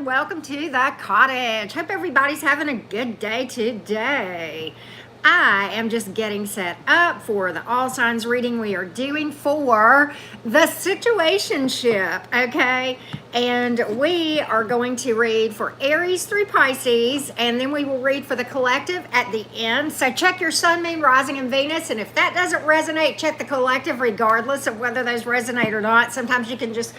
everyone. Welcome to the cottage. Hope everybody's having a good day today. I am just getting set up for the all signs reading we are doing for the situationship, okay? And we are going to read for Aries through Pisces, and then we will read for the collective at the end. So check your sun, moon, rising, and Venus, and if that doesn't resonate, check the collective regardless of whether those resonate or not. Sometimes you can just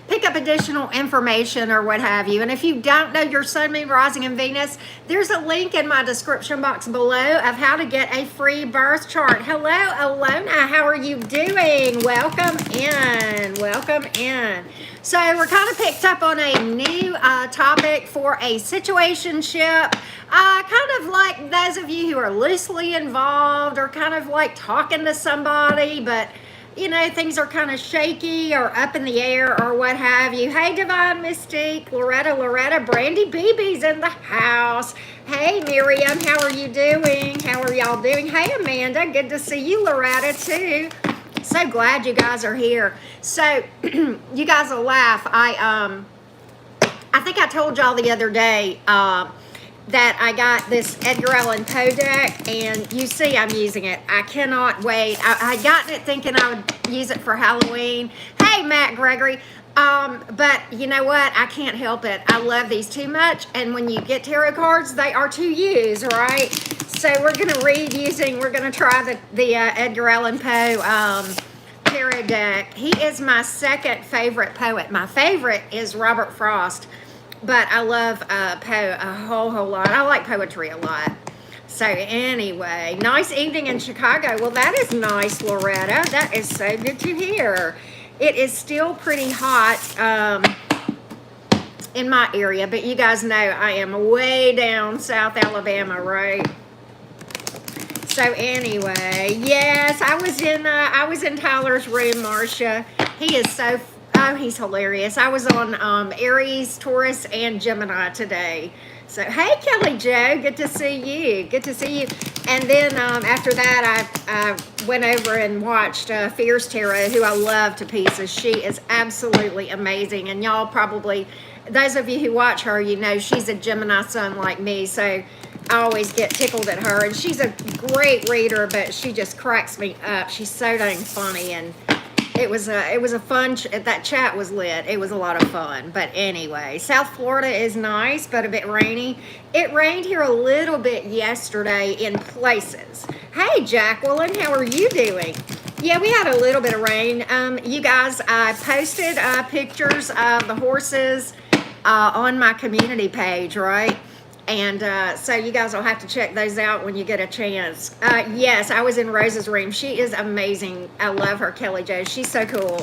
pick up additional information or what have you. And if you don't know your sun, moon, rising, and Venus, there's a link in my description box below of how to get a free birth chart. Hello, Alona. How are you doing? Welcome in. Welcome in. So we're kind of picked up on a new topic for a situationship. Kind of like those of you who are loosely involved or kind of like talking to somebody, but you know, things are kind of shaky or up in the air or what have you. Hey, Divine Mystique, Loretta, Brandy BB's in the house. Hey, Miriam, how are you doing? How are y'all doing? Hey, Amanda, good to see you, Loretta, too. So glad you guys are here. So, you guys will laugh. I think I told y'all the other day, that I got this Edgar Allan Poe deck, and you see I'm using it. I cannot wait. I gotten it thinking I would use it for Halloween. Hey, Matt Gregory. But you know what? I can't help it. I love these too much, and when you get tarot cards, they are to use, right? So we're going to we're going to try the Edgar Allan Poe tarot deck. He is my second favorite poet. My favorite is Robert Frost. But I love Poe a whole lot. I like poetry a lot. So anyway, nice evening in Chicago. Well, that is nice, Loretta. That is so good to hear. It is still pretty hot in my area, but you guys know I am way down South Alabama, right? So anyway, yes, I was in Tyler's room, Marcia. He is so oh, he's hilarious. I was on Aries, Taurus, and Gemini today. So, hey, Kelly Jo, good to see you. Good to see you. And then after that, I went over and watched Fierce Tarot, who I love to pieces. She is absolutely amazing. And y'all probably, those of you who watch her, you know she's a Gemini sun like me. So, I always get tickled at her. And she's a great reader, but she just cracks me up. She's so dang funny. And it was a fun, that chat was lit. It was a lot of fun. But anyway, South Florida is nice, but a bit rainy. It rained here a little bit yesterday in places. Hey, Jacqueline, how are you doing? Yeah, we had a little bit of rain. You guys, I posted pictures of the horses on my community page, right? And so you guys will have to check those out when you get a chance. Yes, I was in Rose's room. She is amazing. I love her, Kelly Jo. She's so cool.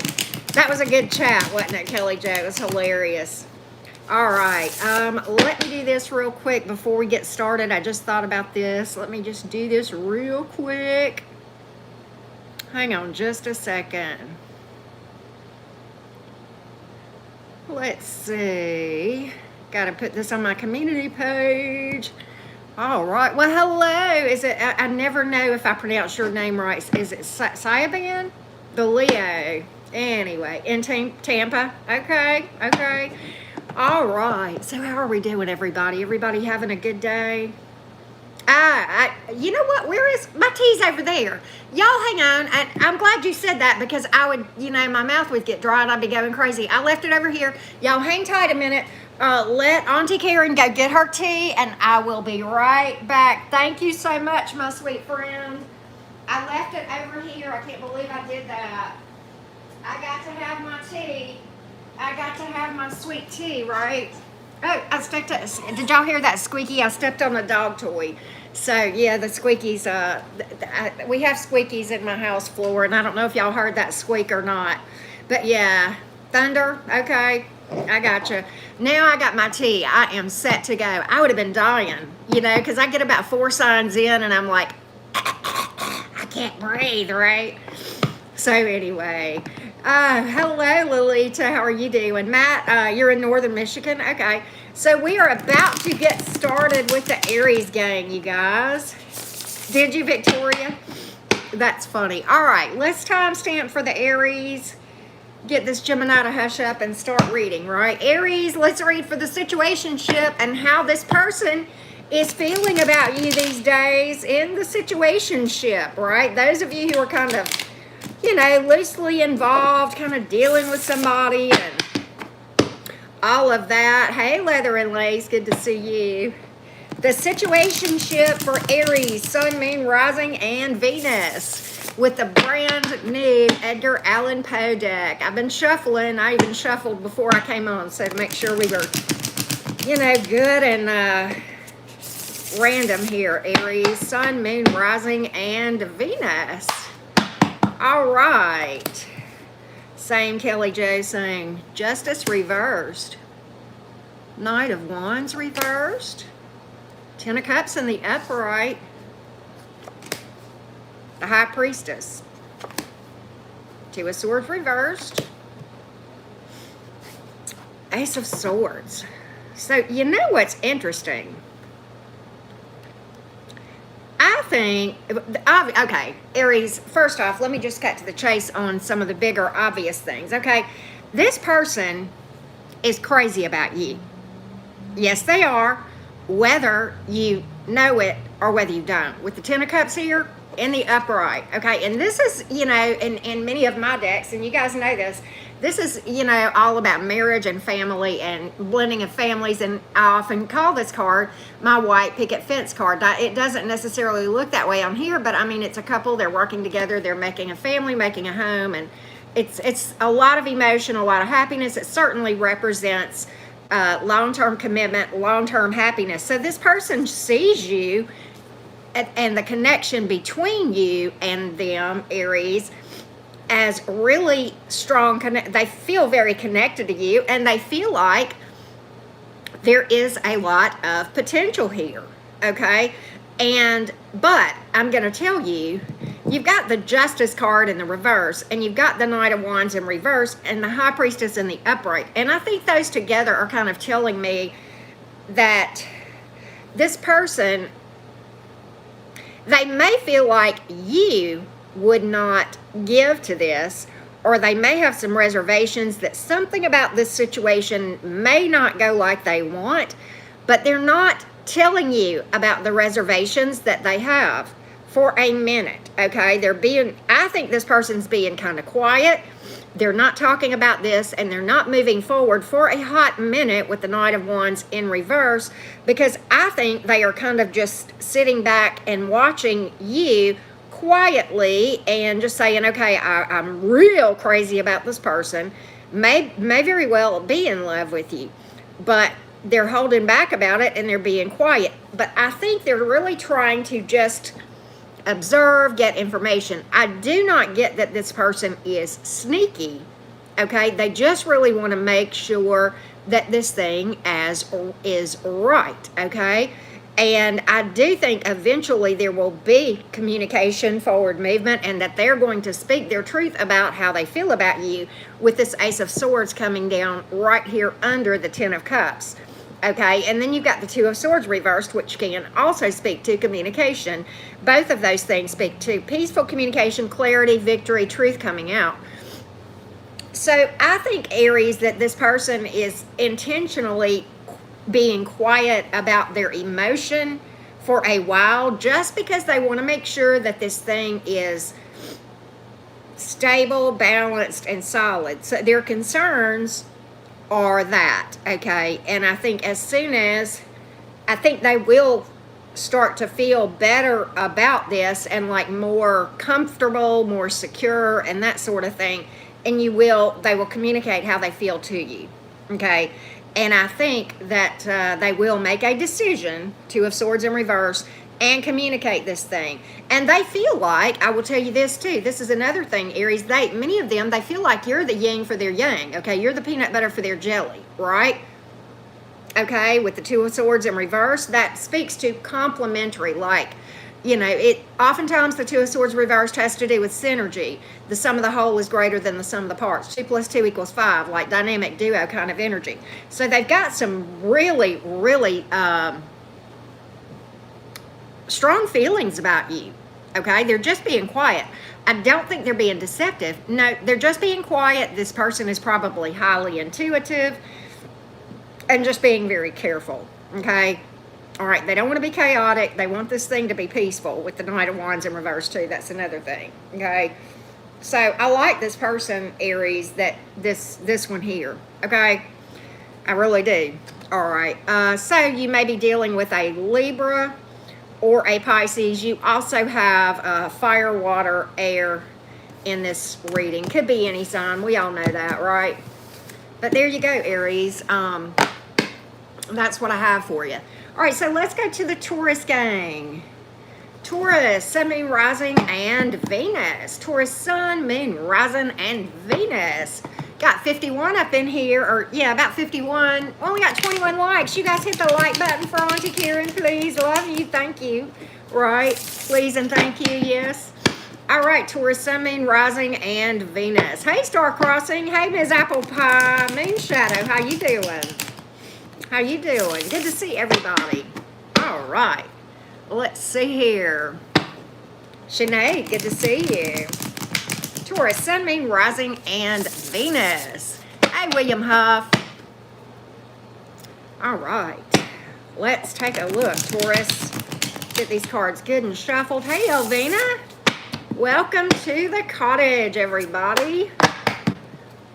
That was a good chat, wasn't it, Kelly Jo? It was hilarious. All right. Let me do this real quick before we get started. I just thought about this. Let me just do this real quick. Hang on just a second. Let's see. Got to put this on my community page. All right. Well, hello. Is it? I never know if I pronounce your name right. Is it Sayaban? The Leo. Anyway, in Tampa. Okay. Okay. All right. So how are we doing, everybody? Everybody having a good day? You know what? Where is my tea's over there? Y'all hang on. I'm glad you said that because I would, you know, my mouth would get dry and I'd be going crazy. I left it over here. Y'all hang tight a minute. Let Auntie Karen go get her tea, and I will be right back. Thank you so much, my sweet friend. I left it over here. I can't believe I did that. I got to have my tea. I got to have my sweet tea, right? Oh, did y'all hear that squeaky? I stepped on a dog toy. So, yeah, the squeakies, we have squeakies in my house floor, and I don't know if y'all heard that squeak or not. But, yeah, thunder, okay. I gotcha. Now I got my tea. I am set to go. I would have been dying, you know, because I get about 4 signs in and I'm like, I can't breathe, right? So anyway, hello, Lolita. How are you doing? Matt, you're in Northern Michigan? Okay. So we are about to get started with the Aries gang, you guys. Did you, Victoria? That's funny. All right, let's timestamp for the Aries. get this Gemini to hush up and start reading, right? Aries, let's read for the situationship and how this person is feeling about you these days in the situationship, right? Those of you who are kind of, you know, loosely involved, kind of dealing with somebody and all of that. Hey, Leather and Lace, good to see you. The situationship for Aries, Sun, Moon, Rising, and Venus with the brand new Edgar Allan Poe deck. I've been shuffling. I even shuffled before I came on, so to make sure we were, you know, good and random here. Aries, Sun, Moon, Rising, and Venus. All right. Same Kelly Jo saying, Justice reversed. Knight of Wands reversed. Ten of Cups in the upright. The High Priestess. Two of Swords reversed. Ace of Swords. So, you know what's interesting? I think, okay, Aries, first off, let me just cut to the chase on some of the bigger obvious things, okay? This person is crazy about you. Yes, they are, whether you know it or whether you don't. With the Ten of Cups here in the upright, okay? And this is, you know, in many of my decks, and you guys know this is, you know, all about marriage and family and blending of families. And I often call this card my white picket fence card. It doesn't necessarily look that way on here, but I mean, it's a couple, they're working together, they're making a family, making a home, and it's a lot of emotion, a lot of happiness. It certainly represents long-term commitment, long-term happiness. So this person sees you and the connection between you and them, Aries, as really strong. They feel very connected to you, and they feel like there is a lot of potential here, okay? But I'm going to tell you, you've got the Justice card in the reverse, and you've got the Knight of Wands in reverse, and the High Priestess in the upright. And I think those together are kind of telling me that this person, they may feel like you would not give to this, or they may have some reservations that something about this situation may not go like they want, but they're not telling you about the reservations that they have for a minute, okay? I think this person's being kind of quiet. They're not talking about this, and they're not moving forward for a hot minute with the Knight of Wands in reverse, because I think they are kind of just sitting back and watching you quietly and just saying, okay, I'm real crazy about this person, may very well be in love with you, but they're holding back about it and they're being quiet. But I think they're really trying to just observe, get information. I do not get that this person is sneaky, okay? They just really want to make sure that this thing is right, okay? And I do think eventually there will be communication, forward movement, and that they're going to speak their truth about how they feel about you with this Ace of Swords coming down right here under the Ten of Cups. Okay, and then you've got the Two of Swords reversed, which can also speak to communication. Both of those things speak to peaceful communication, clarity, victory, truth coming out. So I think, Aries, that this person is intentionally being quiet about their emotion for a while, just because they want to make sure that this thing is stable, balanced, and solid. So their concerns are that, okay? And I think as soon as, I think they will start to feel better about this and like more comfortable, more secure, and that sort of thing, and they will communicate how they feel to you, okay? And I think that they will make a decision, Two of Swords in reverse, and communicate this thing. And they feel like, I will tell you this too, this is another thing, Aries, many of them, they feel like you're the yin for their yang, okay? You're the peanut butter for their jelly, right? Okay, with the Two of Swords in reverse, that speaks to complementary, like, you know, oftentimes the Two of Swords reversed has to do with synergy. The sum of the whole is greater than the sum of the parts. 2 + 2 = 5, like dynamic duo kind of energy. So they've got some really, really strong feelings about you, okay? They're just being quiet. I don't think they're being deceptive. No, they're just being quiet. This person is probably highly intuitive and just being very careful, okay? All right, they don't want to be chaotic. They want this thing to be peaceful with the Knight of Wands in reverse too. That's another thing, okay? So I like this person, Aries, that this one here, okay? I really do. All right, so you may be dealing with a Libra or a Pisces. You also have fire, water, air in this reading. Could be any sign. We all know that, right? But there you go, Aries. That's what I have for you. All right, so let's go to the Taurus gang. Taurus, Sun, Moon, Rising, and Venus. Taurus, Sun, Moon, Rising, and Venus. Got 51 up in here, or yeah, about 51. Only got 21 likes. You guys hit the like button for Auntie Karen, please. Love you. Thank you. Right. Please and thank you. Yes. All right, Taurus, Sun, Moon, Rising, and Venus. Hey, Star Crossing. Hey, Ms. Apple Pie. Moon Shadow. How you doing? How you doing? Good to see everybody. All right. Let's see here. Sinead, good to see you. Taurus, Sun, Moon, Rising, and Venus. Hey, William Huff. All right. Let's take a look, Taurus. Get these cards good and shuffled. Hey, Elvina. Welcome to the cottage, everybody.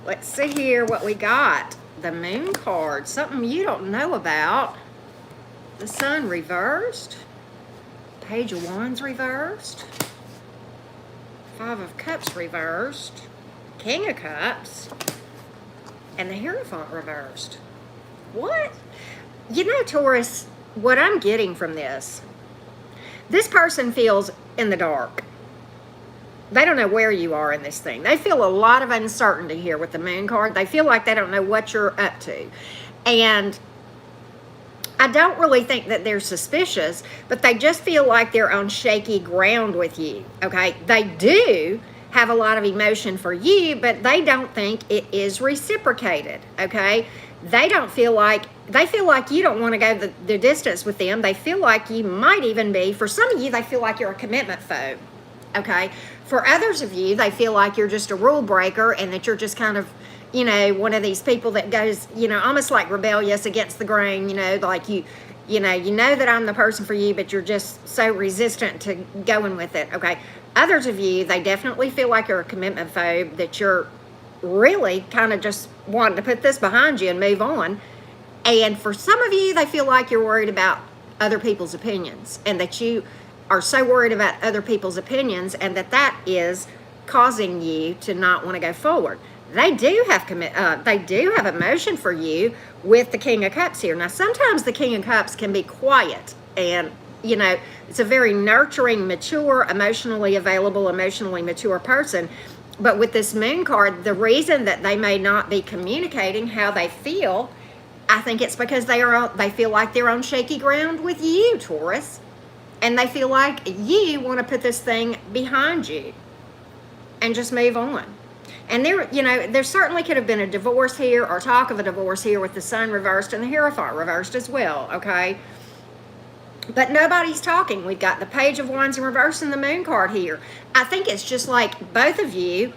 Let's see here what we got. The Moon card. Something you don't know about. The Sun reversed. Page of Wands reversed. Five of Cups reversed. King of Cups. And the Hierophant reversed. What? You know, Taurus, what I'm getting from this person feels in the dark. They don't know where you are in this thing. They feel a lot of uncertainty here with the Moon card. They feel like they don't know what you're up to. And I don't really think that they're suspicious, but they just feel like they're on shaky ground with you, okay? They do have a lot of emotion for you, but they don't think it is reciprocated, okay? They feel like you don't want to go the distance with them. They feel like you might even be, for some of you, they feel like you're a commitment phobe, okay? For others of you, they feel like you're just a rule breaker and that you're just kind of, you know, one of these people that goes, you know, almost like rebellious against the grain, you know, like you know that I'm the person for you, but you're just so resistant to going with it, okay? Others of you, they definitely feel like you're a commitment phobe, that you're really kind of just wanting to put this behind you and move on. And for some of you, they feel like you're worried about other people's opinions and that you are so worried about other people's opinions and that is causing you to not want to go forward. They do have emotion for you with the King of Cups here. Now, sometimes the King of Cups can be quiet and, you know, it's a very nurturing, mature, emotionally available, emotionally mature person. But with this Moon card, the reason that they may not be communicating how they feel, I think it's because they feel like they're on shaky ground with you, Taurus. And they feel like you want to put this thing behind you and just move on. And there certainly could have been a divorce here or talk of a divorce here with the Sun reversed and the Hierophant reversed as well, okay? But nobody's talking. We've got the Page of Wands in reverse and the Moon card here. I think it's just like both of you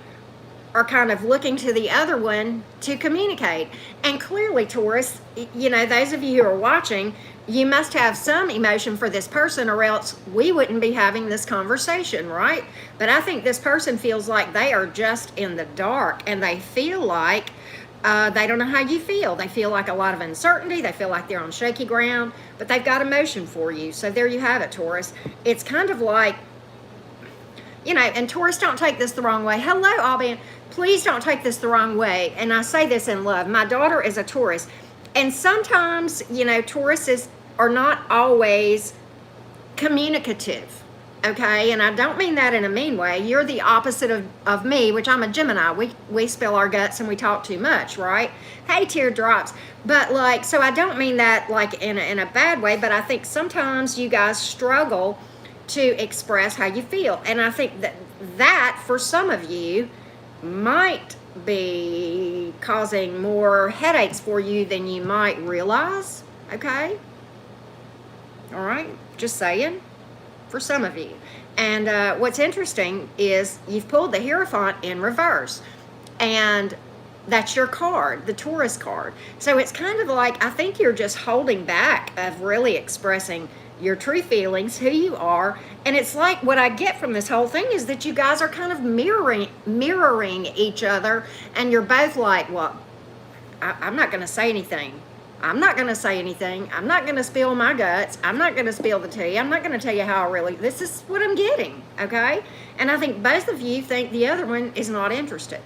are kind of looking to the other one to communicate. And clearly, Taurus, you know, those of you who are watching, you must have some emotion for this person or else we wouldn't be having this conversation, right? But I think this person feels like they are just in the dark and they feel like they don't know how you feel. They feel like a lot of uncertainty. They feel like they're on shaky ground, but they've got emotion for you. So there you have it, Taurus. It's kind of like, you know, and Taurus, don't take this the wrong way. Hello, Albion. Please don't take this the wrong way. And I say this in love. My daughter is a Taurus. And sometimes, you know, Tauruses are not always communicative, okay? And I don't mean that in a mean way. You're the opposite of me, which I'm a Gemini. We spill our guts and we talk too much, right? Hey, teardrops. But like, so I don't mean that like in a bad way, but I think sometimes you guys struggle to express how you feel. And I think that for some of you might be causing more headaches for you than you might realize, okay? All right, just saying. for some of you. And what's interesting is you've pulled the Hierophant in reverse. And that's your card, the Taurus card. So it's kind of like, I think you're just holding back of really expressing your true feelings, who you are. And it's like, what I get from this whole thing is that you guys are kind of mirroring each other. And you're both like, well, I'm not going to say anything. I'm not going to say anything. I'm not going to spill my guts. I'm not going to spill the tea. I'm not going to tell you how I really, this is what I'm getting, okay? And I think both of you think the other one is not interested.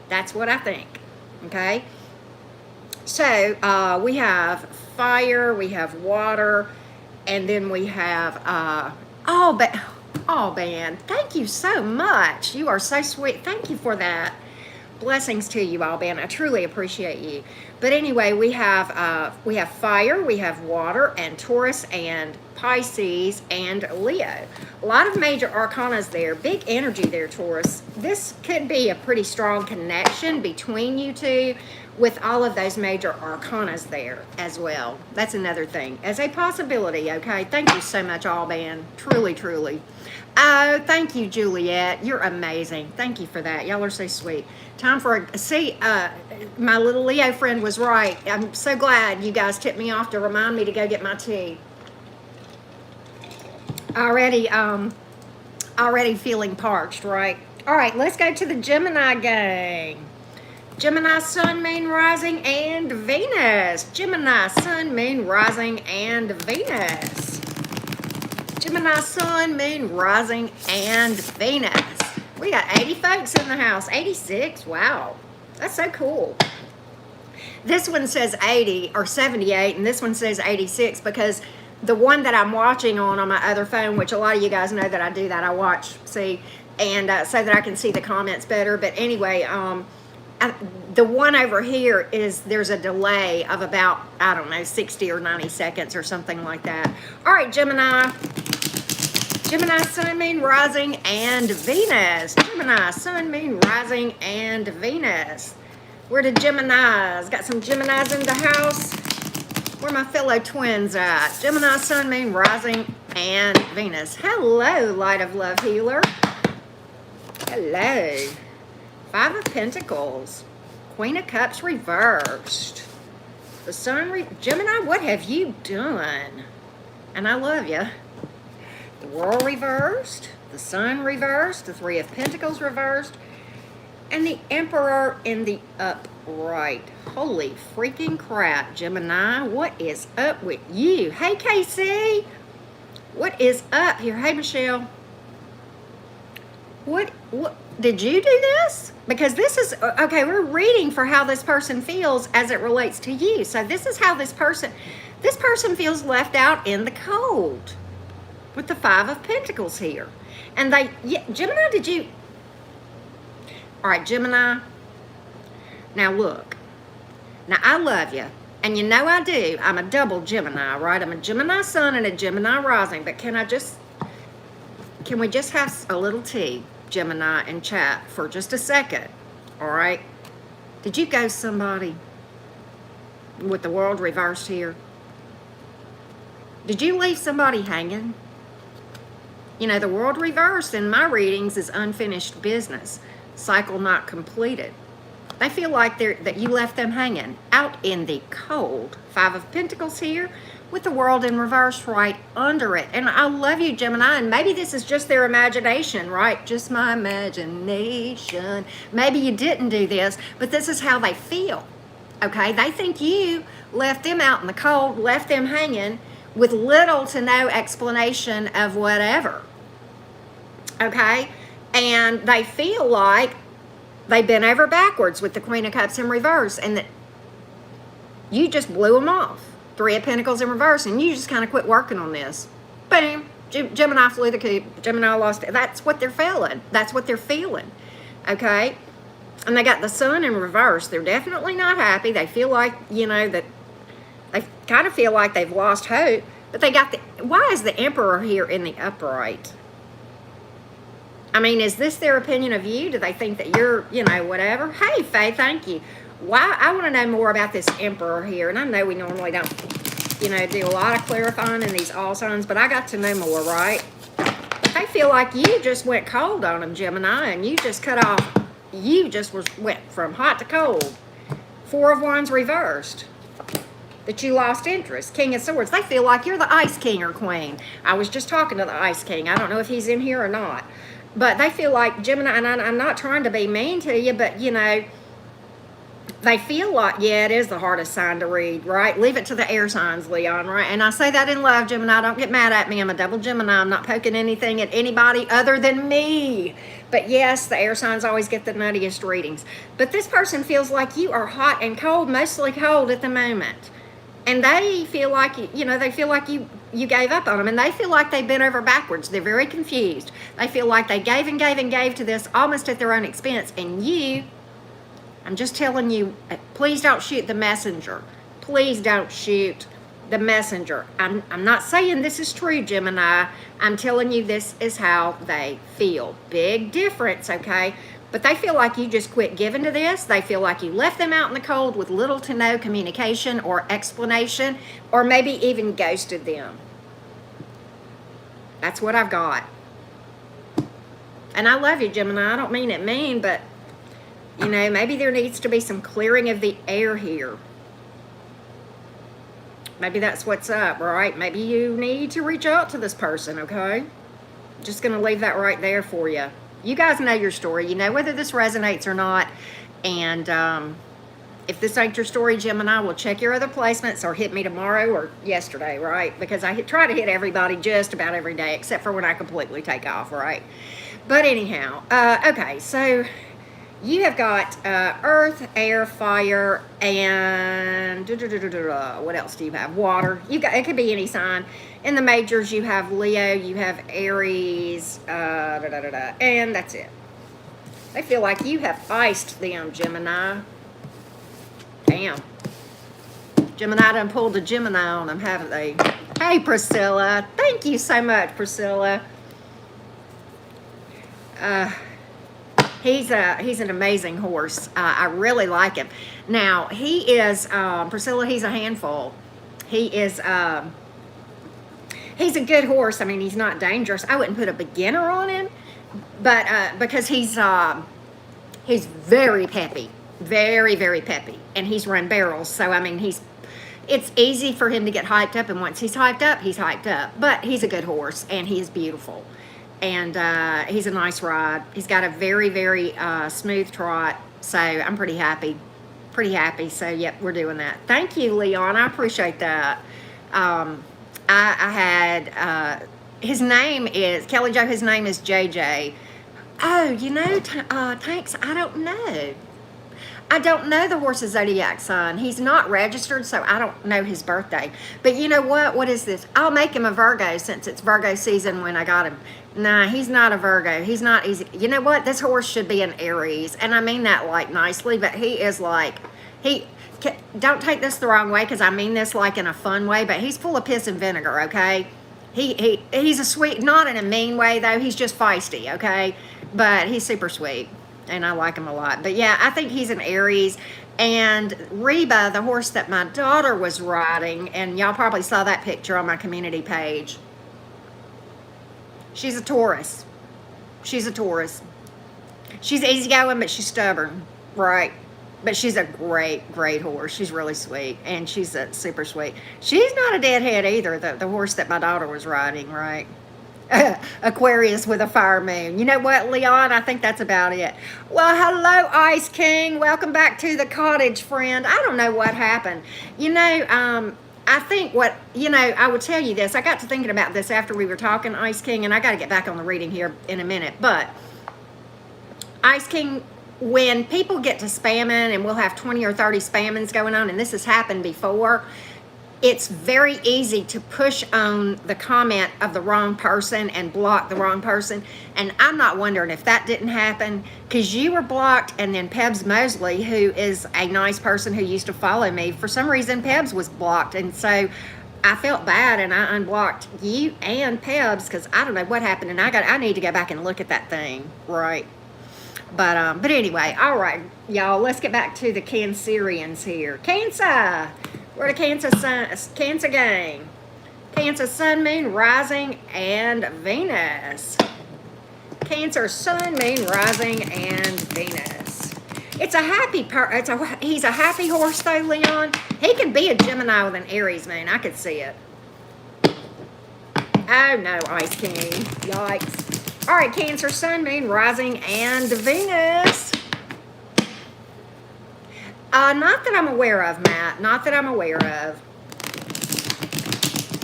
That's what I think, okay? So we have fire, we have water, and then we have, Ben, thank you so much. You are so sweet. Thank you for that. Blessings to you, Ben. I truly appreciate you. But anyway, we have fire, we have water, and Taurus, and Pisces, and Leo. A lot of major arcanas there. Big energy there, Taurus. This could be a pretty strong connection between you two with all of those major arcanas there as well. That's another thing. As a possibility, okay? Thank you so much, Ben. Truly, truly. Oh, thank you, Juliet. You're amazing. Thank you for that. Y'all are so sweet. Time for my little Leo friend was right. I'm so glad you guys tipped me off to remind me to go get my tea. Already feeling parched, right? All right, let's go to the Gemini gang. Gemini, Sun, Moon, Rising, and Venus. Gemini, Sun, Moon, Rising, and Venus. Gemini, Sun, Moon, Rising, and Venus. We got 80 folks in the house. 86. Wow. That's so cool. This one says 80 or 78, and this one says 86 because the one that I'm watching on my other phone, which a lot of you guys know that I do that, I watch, see, and so that I can see the comments better. But anyway, the one over here there's a delay of about, I don't know, 60 or 90 seconds or something like that. All right, Gemini, Sun, Moon, Rising, and Venus. Gemini, Sun, Moon, Rising, and Venus. Where the Geminis? Got some Geminis in the house. Where my fellow twins at? Gemini, Sun, Moon, Rising, and Venus. Hello, Light of Love Healer. Hello. Five of Pentacles. Queen of Cups reversed. The Sun, Gemini, what have you done? And I love you. The World reversed. The Sun reversed. The Three of Pentacles reversed. And the Emperor in the upright. Holy freaking crap, Gemini. What is up with you? Hey, Casey. What is up here? Hey, Michelle. What did you do this? Because this is, okay, we're reading for how this person feels as it relates to you. So this is how this person feels left out in the cold with the Five of Pentacles here. And Gemini, did you, all right, Gemini, now look, now I love you, and you know I do. I'm a double Gemini, right? I'm a Gemini Sun and a Gemini Rising, but can we just have a little tea, Gemini, and chat for just a second, all right? Did you ghost somebody with the World reversed here? Did you leave somebody hanging? You know, the World reversed in my readings is unfinished business, cycle not completed. They feel like that you left them hanging out in the cold. Five of Pentacles here with the World in reverse right under it. And I love you, Gemini, and maybe this is just their imagination, right? Just my imagination. Maybe you didn't do this, but this is how they feel, okay? They think you left them out in the cold, left them hanging with little to no explanation of whatever, okay? And they feel like they bent over backwards with the Queen of Cups in reverse, and that you just blew them off. Three of Pentacles in reverse, and you just kind of quit working on this. Boom. Gemini flew the coop. Gemini lost it. That's what they're feeling. That's what they're feeling. Okay? And they got the Sun in reverse. They're definitely not happy. They feel like, you know, that they kind of feel like they've lost hope. But they got why is the Emperor here in the upright? I mean, is this their opinion of you? Do they think that you're, you know, whatever? Hey, Faye, thank you. Why? I want to know more about this Emperor here. And I know we normally don't, you know, do a lot of clarifying in these all signs, but I got to know more, right? They feel like you just went cold on them, Gemini, and you just cut off. You just went from hot to cold. Four of Wands reversed. That you lost interest. King of Swords. They feel like you're the Ice King or Queen. I was just talking to the Ice King. I don't know if he's in here or not. But they feel like, Gemini, and I'm not trying to be mean to you, but, you know, they feel like, yeah, it is the hardest sign to read, right? Leave it to the air signs, Leon, right? And I say that in love, Gemini. Don't get mad at me. I'm a double Gemini. I'm not poking anything at anybody other than me. But yes, the air signs always get the nuttiest readings. But this person feels like you are hot and cold, mostly cold at the moment. And they feel like, you know, they feel like you gave up on them. And they feel like they've been over backwards. They're very confused. They feel like they gave and gave and gave to this almost at their own expense. And you, I'm just telling you, please don't shoot the messenger. Please don't shoot the messenger. I'm not saying this is true, Gemini. I'm telling you this is how they feel. Big difference, okay? But they feel like you just quit giving to this. They feel like you left them out in the cold with little to no communication or explanation, or maybe even ghosted them. That's what I've got. And I love you, Gemini. I don't mean it mean, but, you know, maybe there needs to be some clearing of the air here. Maybe that's what's up, right? Maybe you need to reach out to this person, okay? Just going to leave that right there for you. You guys know your story. You know whether this resonates or not. And if this ain't your story, Gemini, will check your other placements or hit me tomorrow or yesterday, right? Because I try to hit everybody just about every day, except for when I completely take off, right? But anyhow, okay, so you have got earth, air, fire, and what else do you have? Water. You got, it could be any sign. In the majors, you have Leo, you have Aries, and that's it. They feel like you have iced them, Gemini. Damn. Gemini done pulled a Gemini on them, haven't they? Hey, Priscilla. Thank you so much, Priscilla. He's an amazing horse. I really like him. Now, he is, Priscilla, he's a handful. He is, he's a good horse. I mean, he's not dangerous. I wouldn't put a beginner on him, but because he's very peppy, very, very peppy, and he's run barrels. So, I mean, it's easy for him to get hyped up, and once he's hyped up, he's hyped up. But he's a good horse, and he is beautiful. And he's a nice ride. He's got a very, very smooth trot. So I'm pretty happy. Pretty happy. So, yep, we're doing that. Thank you, Leon. I appreciate that. I had, his name is, Kelly Jo, his name is JJ. Oh, you know, thanks. I don't know. I don't know the horse's zodiac sign. He's not registered, so I don't know his birthday. But you know what? What is this? I'll make him a Virgo since it's Virgo season when I got him. Nah, he's not a Virgo. He's not easy. You know what? This horse should be an Aries. And I mean that like nicely, but he is like, don't take this the wrong way because I mean this like in a fun way, but he's full of piss and vinegar, okay? He's a sweet, not in a mean way though. He's just feisty, okay? But he's super sweet. And I like him a lot. But yeah, I think he's an Aries. And Reba, the horse that my daughter was riding, and y'all probably saw that picture on my community page. She's a Taurus. She's a Taurus. She's easygoing, but she's stubborn, right? But she's a great, great horse. She's really sweet, and she's super sweet. She's not a deadhead either, the horse that my daughter was riding, right? Aquarius with a fire moon. You know what, Leon? I think that's about it. Well, hello, Ice King. Welcome back to the cottage, friend. I don't know what happened. You know, I think what, you know, I would tell you this. I got to thinking about this after we were talking, Ice King, and I got to get back on the reading here in a minute. But, Ice King, when people get to spamming, and we'll have 20 or 30 spammings going on, and this has happened before, it's very easy to push on the comment of the wrong person and block the wrong person. And I'm not wondering if that didn't happen because you were blocked, and then Pebs Mosley, who is a nice person who used to follow me, for some reason Pebs was blocked. And so I felt bad and I unblocked you and Pebs because I don't know what happened, and I need to go back and look at that thing, right? But anyway, all right, y'all, let's get back to the Cancerians here. Cancer! We're the Cancer gang. Cancer, Sun, Moon, Rising, and Venus. Cancer, Sun, Moon, Rising, and Venus. It's a happy he's a happy horse though, Leon. He could be a Gemini with an Aries moon. I could see it. Oh no, Ice King. Yikes. All right, Cancer, Sun, Moon, Rising, and Venus. Not that I'm aware of, Matt. Not that I'm aware of.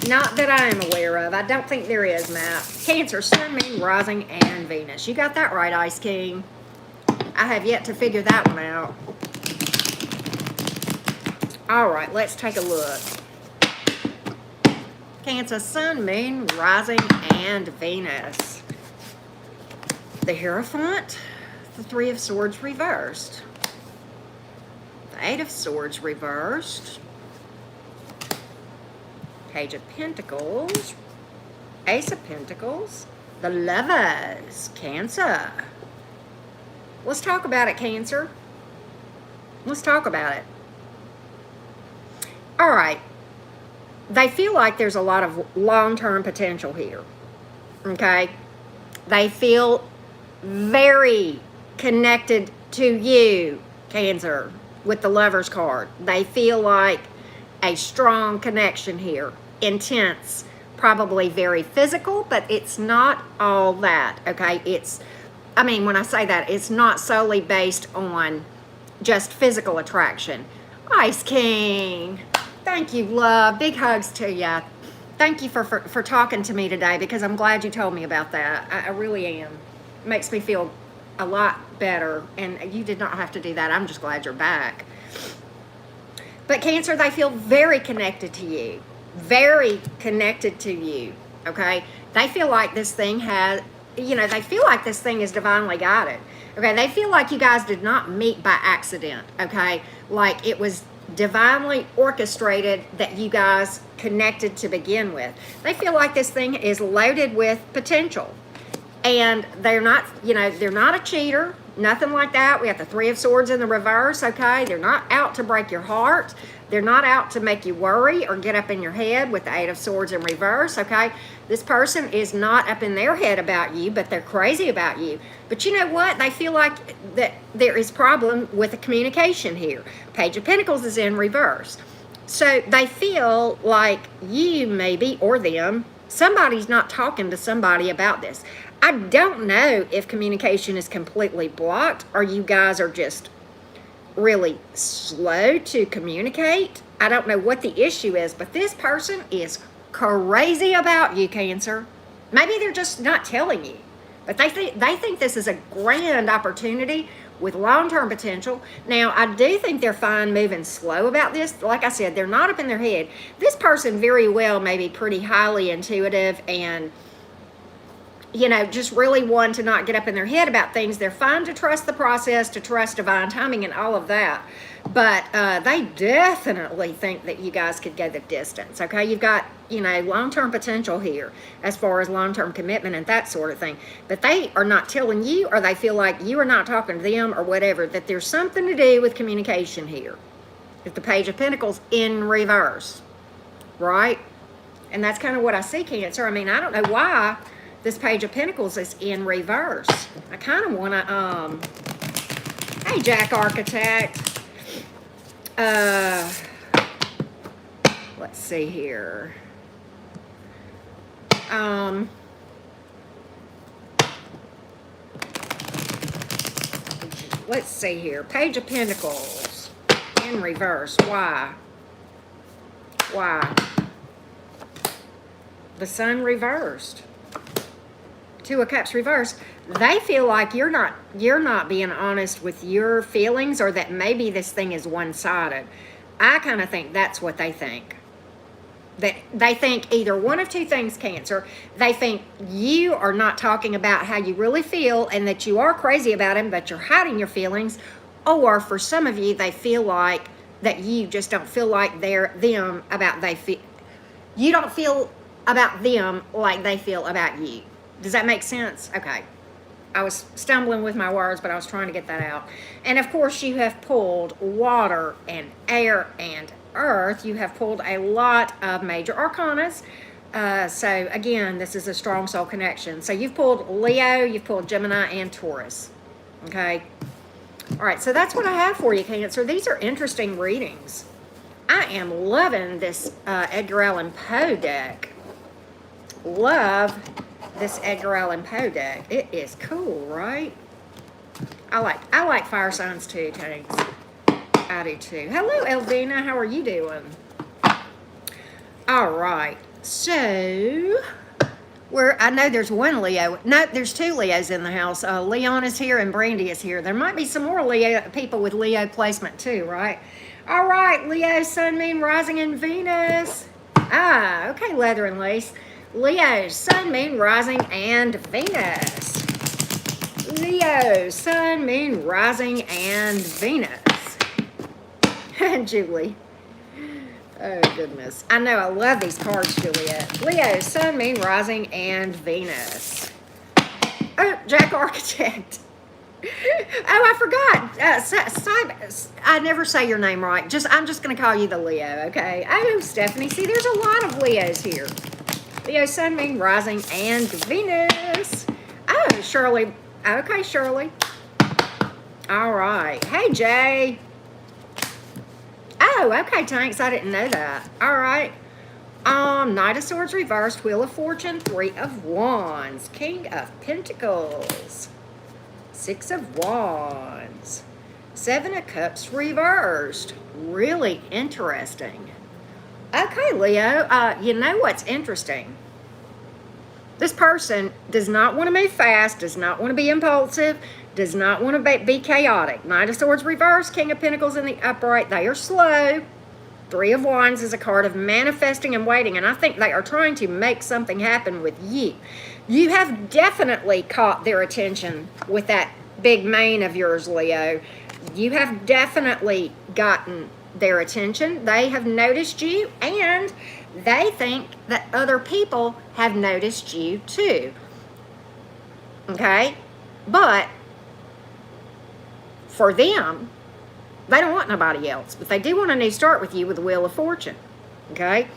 Not that I am aware of. I don't think there is, Matt. Cancer, Sun, Moon, Rising, and Venus. You got that right, Ice King. I have yet to figure that one out. All right, let's take a look. Cancer, Sun, Moon, Rising, and Venus. The Hierophant, the Three of Swords reversed. The Eight of Swords reversed. Page of Pentacles. Ace of Pentacles. The Lovers. Cancer. Let's talk about it, Cancer. Let's talk about it. All right. They feel like there's a lot of long-term potential here. Okay? They feel very connected to you, Cancer, with the Lovers card. They feel like a strong connection here. Intense. Probably very physical, but it's not all that, okay? When I say that, it's not solely based on just physical attraction. Ice King, thank you, love. Big hugs to you. Thank you for talking to me today, because I'm glad you told me about that. I really am. It makes me feel a lot better, and you did not have to do that. I'm just glad you're back. But Cancer, they feel very connected to you. Very connected to you, okay? They feel like this thing they feel like this thing is divinely guided, okay? They feel like you guys did not meet by accident, okay? Like it was divinely orchestrated that you guys connected to begin with. They feel like this thing is loaded with potential. And they're not a cheater, nothing like that. We have the Three of Swords in the reverse, okay? They're not out to break your heart. They're not out to make you worry or get up in your head with the Eight of Swords in reverse, okay? This person is not up in their head about you, but they're crazy about you. But you know what? They feel like that there is problem with the communication here. Page of Pentacles is in reverse. So they feel like you maybe, or them, somebody's not talking to somebody about this. I don't know if communication is completely blocked or you guys are just really slow to communicate. I don't know what the issue is, but this person is crazy about you, Cancer. Maybe they're just not telling you, but they think this is a grand opportunity with long-term potential. Now, I do think they're fine moving slow about this. Like I said, they're not up in their head. This person very well may be pretty highly intuitive and just really one to not get up in their head about things. They're fine to trust the process, to trust divine timing and all of that. But they definitely think that you guys could go the distance, okay? You've got, long-term potential here as far as long-term commitment and that sort of thing. But they are not telling you, or they feel like you are not talking to them or whatever, that there's something to do with communication here. With the Page of Pentacles in reverse, right? And that's kind of what I see, Cancer. I don't know why this Page of Pentacles is in reverse. I kind of want to, hey, Jack Architect. Let's see here. Let's see here. Page of Pentacles in reverse. Why? Why? The Sun reversed. Two of Cups reversed. They feel like you're not being honest with your feelings, or that maybe this thing is one-sided. I kind of think that's what they think. That they think either one of two things, Cancer. They think you are not talking about how you really feel and that you are crazy about him, but you're hiding your feelings. Or for some of you, they feel like that you just don't feel like you don't feel about them like they feel about you. Does that make sense? Okay. I was stumbling with my words, but I was trying to get that out. And of course, you have pulled water and air and earth. You have pulled a lot of major arcanas. So again, this is a strong soul connection. So you've pulled Leo, you've pulled Gemini, and Taurus. Okay. All right. So that's what I have for you, Cancer. These are interesting readings. I am loving this Edgar Allan Poe deck. Love this Edgar Allan Poe deck. It is cool, right? I like fire signs too, Tanks. I do too. Hello, Elvina. How are you doing? All right. So, I know there's one Leo. No, there's two Leos in the house. Leon is here and Brandy is here. There might be some more Leo people with Leo placement too, right? All right, Leo, Sun, Moon, Rising, and Venus. Ah, okay, leather and lace. Leo, Sun, Moon, Rising, and Venus. Leo, Sun, Moon, Rising, and Venus. Julie. Oh, goodness. I know, I love these cards, Juliet. Leo, Sun, Moon, Rising, and Venus. Oh, Jack Architect. Oh, I forgot. I never say your name right. I'm just going to call you the Leo, okay? Oh, Stephanie. See, there's a lot of Leos here. Leo, Sun, Moon, Rising, and Venus. Oh, Shirley. Okay, Shirley. All right. Hey, Jay. Oh, okay, Tanks. I didn't know that. All right. Knight of Swords reversed, Wheel of Fortune, Three of Wands, King of Pentacles, Six of Wands, Seven of Cups reversed. Really interesting. Okay, Leo, you know what's interesting? This person does not want to move fast, does not want to be impulsive, does not want to be chaotic. Knight of Swords reversed, King of Pentacles in the upright. They are slow. Three of Wands is a card of manifesting and waiting, and I think they are trying to make something happen with you. You have definitely caught their attention with that big mane of yours, Leo. You have definitely gotten their attention. They have noticed you, and they think that other people have noticed you too. Okay? But for them, they don't want nobody else, but they do want a new start with you with the Wheel of Fortune. Okay?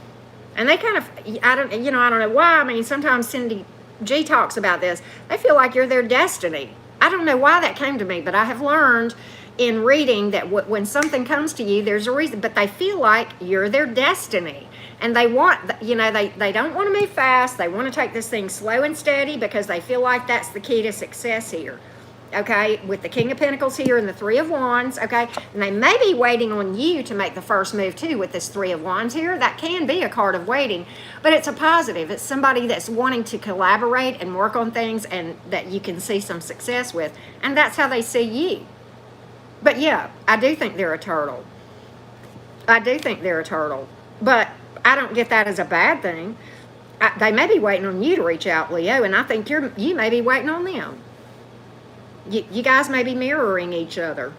And they kind of, I don't know why. I mean, sometimes Cindy G talks about this. They feel like you're their destiny. I don't know why that came to me, but I have learned in reading that when something comes to you, there's a reason, but they feel like you're their destiny. And they want, they don't want to move fast. They want to take this thing slow and steady because they feel like that's the key to success here. Okay, with the King of Pentacles here and the Three of Wands, okay? And they may be waiting on you to make the first move too with this Three of Wands here. That can be a card of waiting, but it's a positive. It's somebody that's wanting to collaborate and work on things and that you can see some success with. And that's how they see you. But yeah, I do think they're a turtle. But I don't get that as a bad thing. They may be waiting on you to reach out, Leo, and I think you may be waiting on them. You guys may be mirroring each other.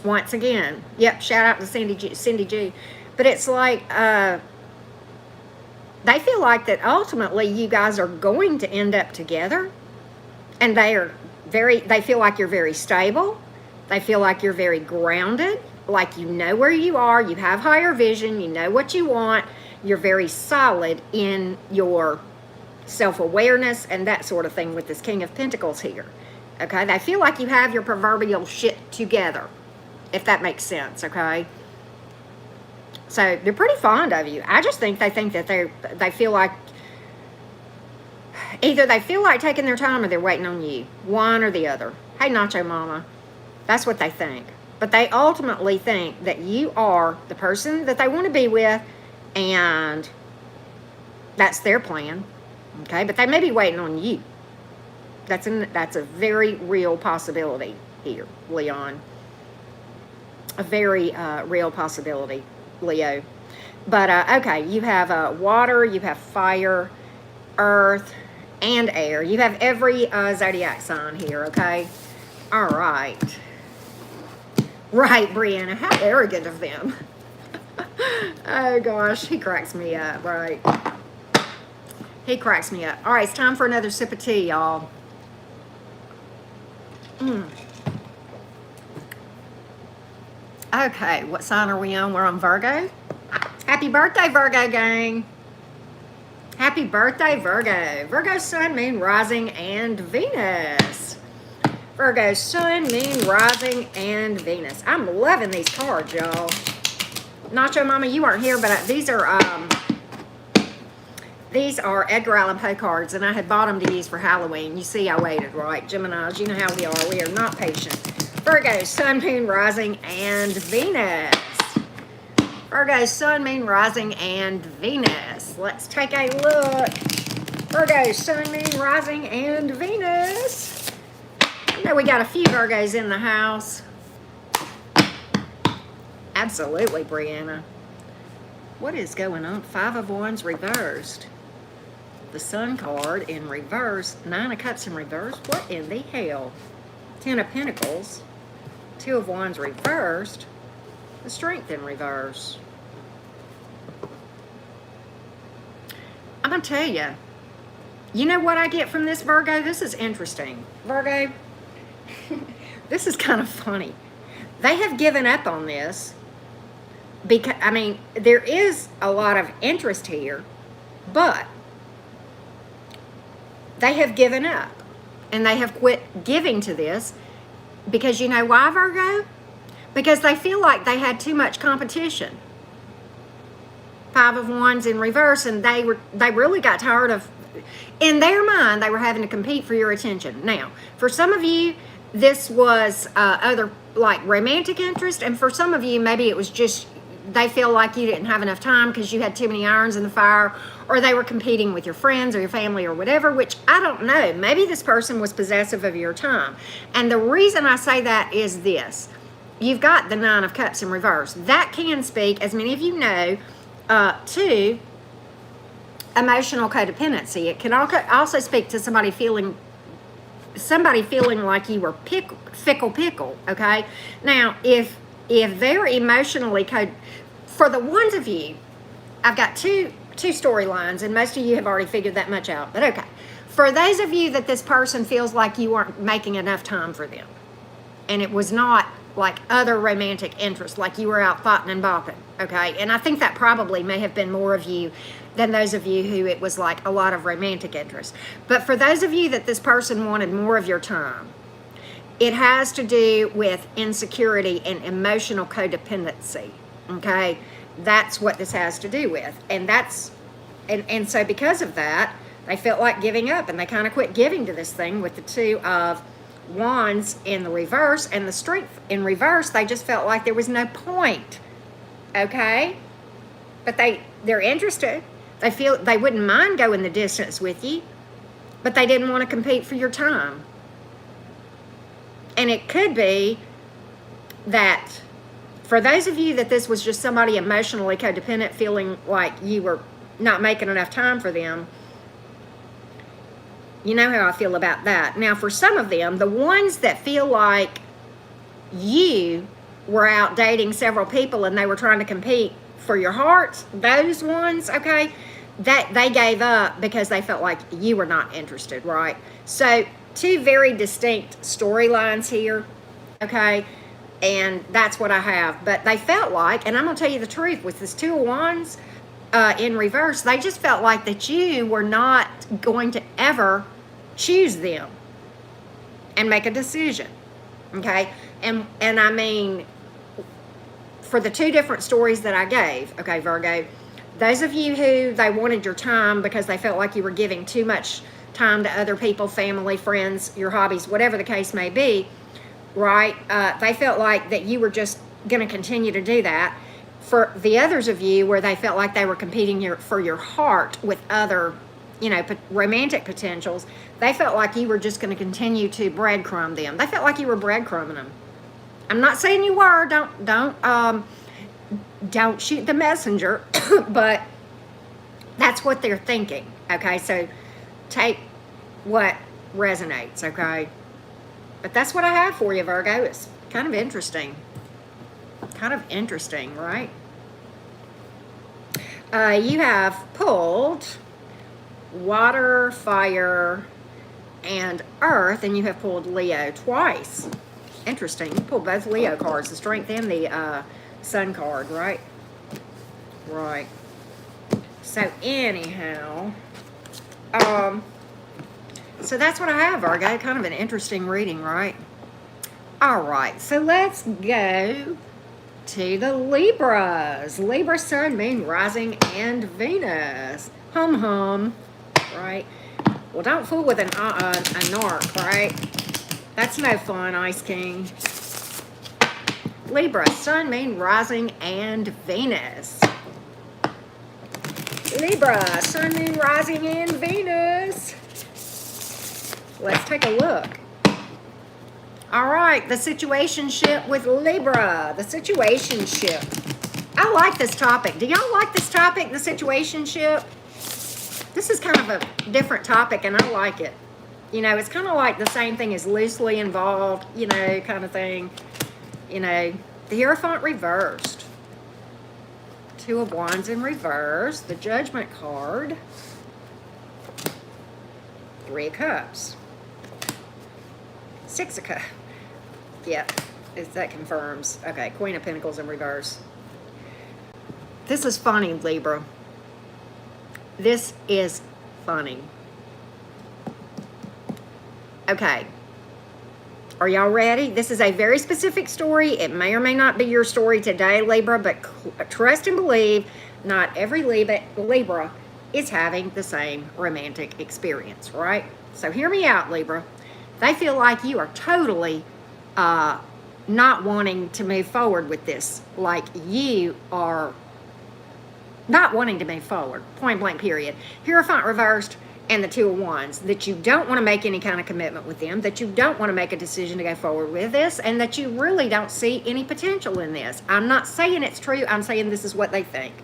Once again, yep, shout out to Cindy G. But it's like, they feel like that ultimately you guys are going to end up together. And they feel like you're very stable. They feel like you're very grounded. Like you know where you are. You have higher vision. You know what you want. You're very solid in your self-awareness and that sort of thing with this King of Pentacles here. Okay, they feel like you have your proverbial shit together, if that makes sense, okay? So they're pretty fond of you. I just think that they feel like, either they feel like taking their time or they're waiting on you. One or the other. Hey, Nacho Mama. That's what they think. But they ultimately think that you are the person that they want to be with, and that's their plan, okay? But they may be waiting on you. That's a very real possibility here, Leon. A very real possibility, Leo. But, okay, you have water, you have fire, earth, and air. You have every zodiac sign here, okay? All right. Right, Brianna. How arrogant of them. Oh, gosh. He cracks me up, right? He cracks me up. All right, it's time for another sip of tea, y'all. Okay, what sign are we on? We're on Virgo. Happy birthday, Virgo gang. Happy birthday, Virgo. Virgo, Sun, Moon, Rising, and Venus. Virgo, Sun, Moon, Rising, and Venus. I'm loving these cards, y'all. Nacho Mama, you aren't here, but these are Edgar Allan Poe cards, and I had bought them to use for Halloween. You see, I waited, right? Geminis, you know how we are. We are not patient. Virgo, Sun, Moon, Rising, and Venus. Virgo, Sun, Moon, Rising, and Venus. Let's take a look. Virgo, Sun, Moon, Rising, and Venus. I know we got a few Virgos in the house. Absolutely, Brianna. What is going on? 5 of Wands reversed. The Sun card in reverse. 9 of Cups in reverse. What in the hell? 10 of Pentacles. 2 of Wands reversed. The Strength in reverse. I'm going to tell you. You know what I get from this, Virgo? This is interesting. Virgo, this is kind of funny. They have given up on this. Because, I mean, there is a lot of interest here, but they have given up and they have quit giving to this because you know why, Virgo? Because they feel like they had too much competition. 5 of Wands in reverse, and they really got tired of, in their mind, they were having to compete for your attention. Now, for some of you, this was other like romantic interest, and for some of you, maybe it was just they feel like you didn't have enough time because you had too many irons in the fire, or they were competing with your friends or your family or whatever, which I don't know. Maybe this person was possessive of your time. And the reason I say that is this. You've got the 9 of Cups in reverse. That can speak, as many of you know, to emotional codependency. It can also speak to somebody feeling like you were fickle, okay? Now, if they're emotionally for the ones of you, I've got two storylines, and most of you have already figured that much out, but okay. For those of you that this person feels like you weren't making enough time for them, and it was not like other romantic interests, like you were out thotting and bopping, okay? And I think that probably may have been more of you than those of you who it was like a lot of romantic interest. But for those of you that this person wanted more of your time, it has to do with insecurity and emotional codependency, okay? That's what this has to do with. And so because of that, they felt like giving up, and they kind of quit giving to this thing with the 2 of Wands in the reverse and the Strength in reverse. They just felt like there was no point, okay? But they're interested. They feel they wouldn't mind going the distance with you, but they didn't want to compete for your time. And it could be that for those of you that this was just somebody emotionally codependent, feeling like you were not making enough time for them, you know how I feel about that. Now, for some of them, the ones that feel like you were out dating several people and they were trying to compete for your heart, those ones, okay, that they gave up because they felt like you were not interested, right? So 2 very distinct storylines here, okay? And that's what I have. But they felt like, and I'm going to tell you the truth, with this 2 of Wands in reverse, they just felt like that you were not going to ever choose them and make a decision, okay? And I mean, for the 2 different stories that I gave, okay, Virgo, those of you who they wanted your time because they felt like you were giving too much time to other people, family, friends, your hobbies, whatever the case may be, right? They felt like that you were just going to continue to do that. For the others of you where they felt like they were competing for your heart with other, you know, romantic potentials, they felt like you were just going to continue to breadcrumb them. They felt like you were breadcrumbing them. I'm not saying you were. Don't shoot the messenger, but that's what they're thinking, okay? So take what resonates, okay? But that's what I have for you, Virgo. It's kind of interesting. Kind of interesting, right? You have pulled water, fire, and earth, and you have pulled Leo twice. Interesting. You pulled both Leo cards, the Strength and the Sun card, right? Right. So anyhow, so that's what I have, Virgo. Kind of an interesting reading, right? All right, so let's go to the Libras. Libra, Sun, Moon, Rising, and Venus. Hum, right? Well, don't fool with a narc, right? That's no fun, Ice King. Libra, Sun, Moon, Rising, and Venus. Libra, Sun, Moon, Rising, and Venus. Let's take a look. All right, the situationship with Libra. The situationship. I like this topic. Do y'all like this topic, the situationship? This is kind of a different topic, and I like it. You know, it's kind of like the same thing as loosely involved, you know, kind of thing. You know, the Hierophant reversed. Two of Wands in reverse. The Judgment card. Three of Cups. Six of Cups. Yeah, that confirms. Okay, Queen of Pentacles in reverse. This is funny, Libra. This is funny. Okay. Are y'all ready? This is a very specific story. It may or may not be your story today, Libra, but trust and believe not every Libra is having the same romantic experience, right? So hear me out, Libra. They feel like you are totally not wanting to move forward with this. Like you are not wanting to move forward, point blank period. Hierophant reversed and the Two of Wands, that you don't want to make any kind of commitment with them, that you don't want to make a decision to go forward with this, and that you really don't see any potential in this. I'm not saying it's true. I'm saying this is what they think.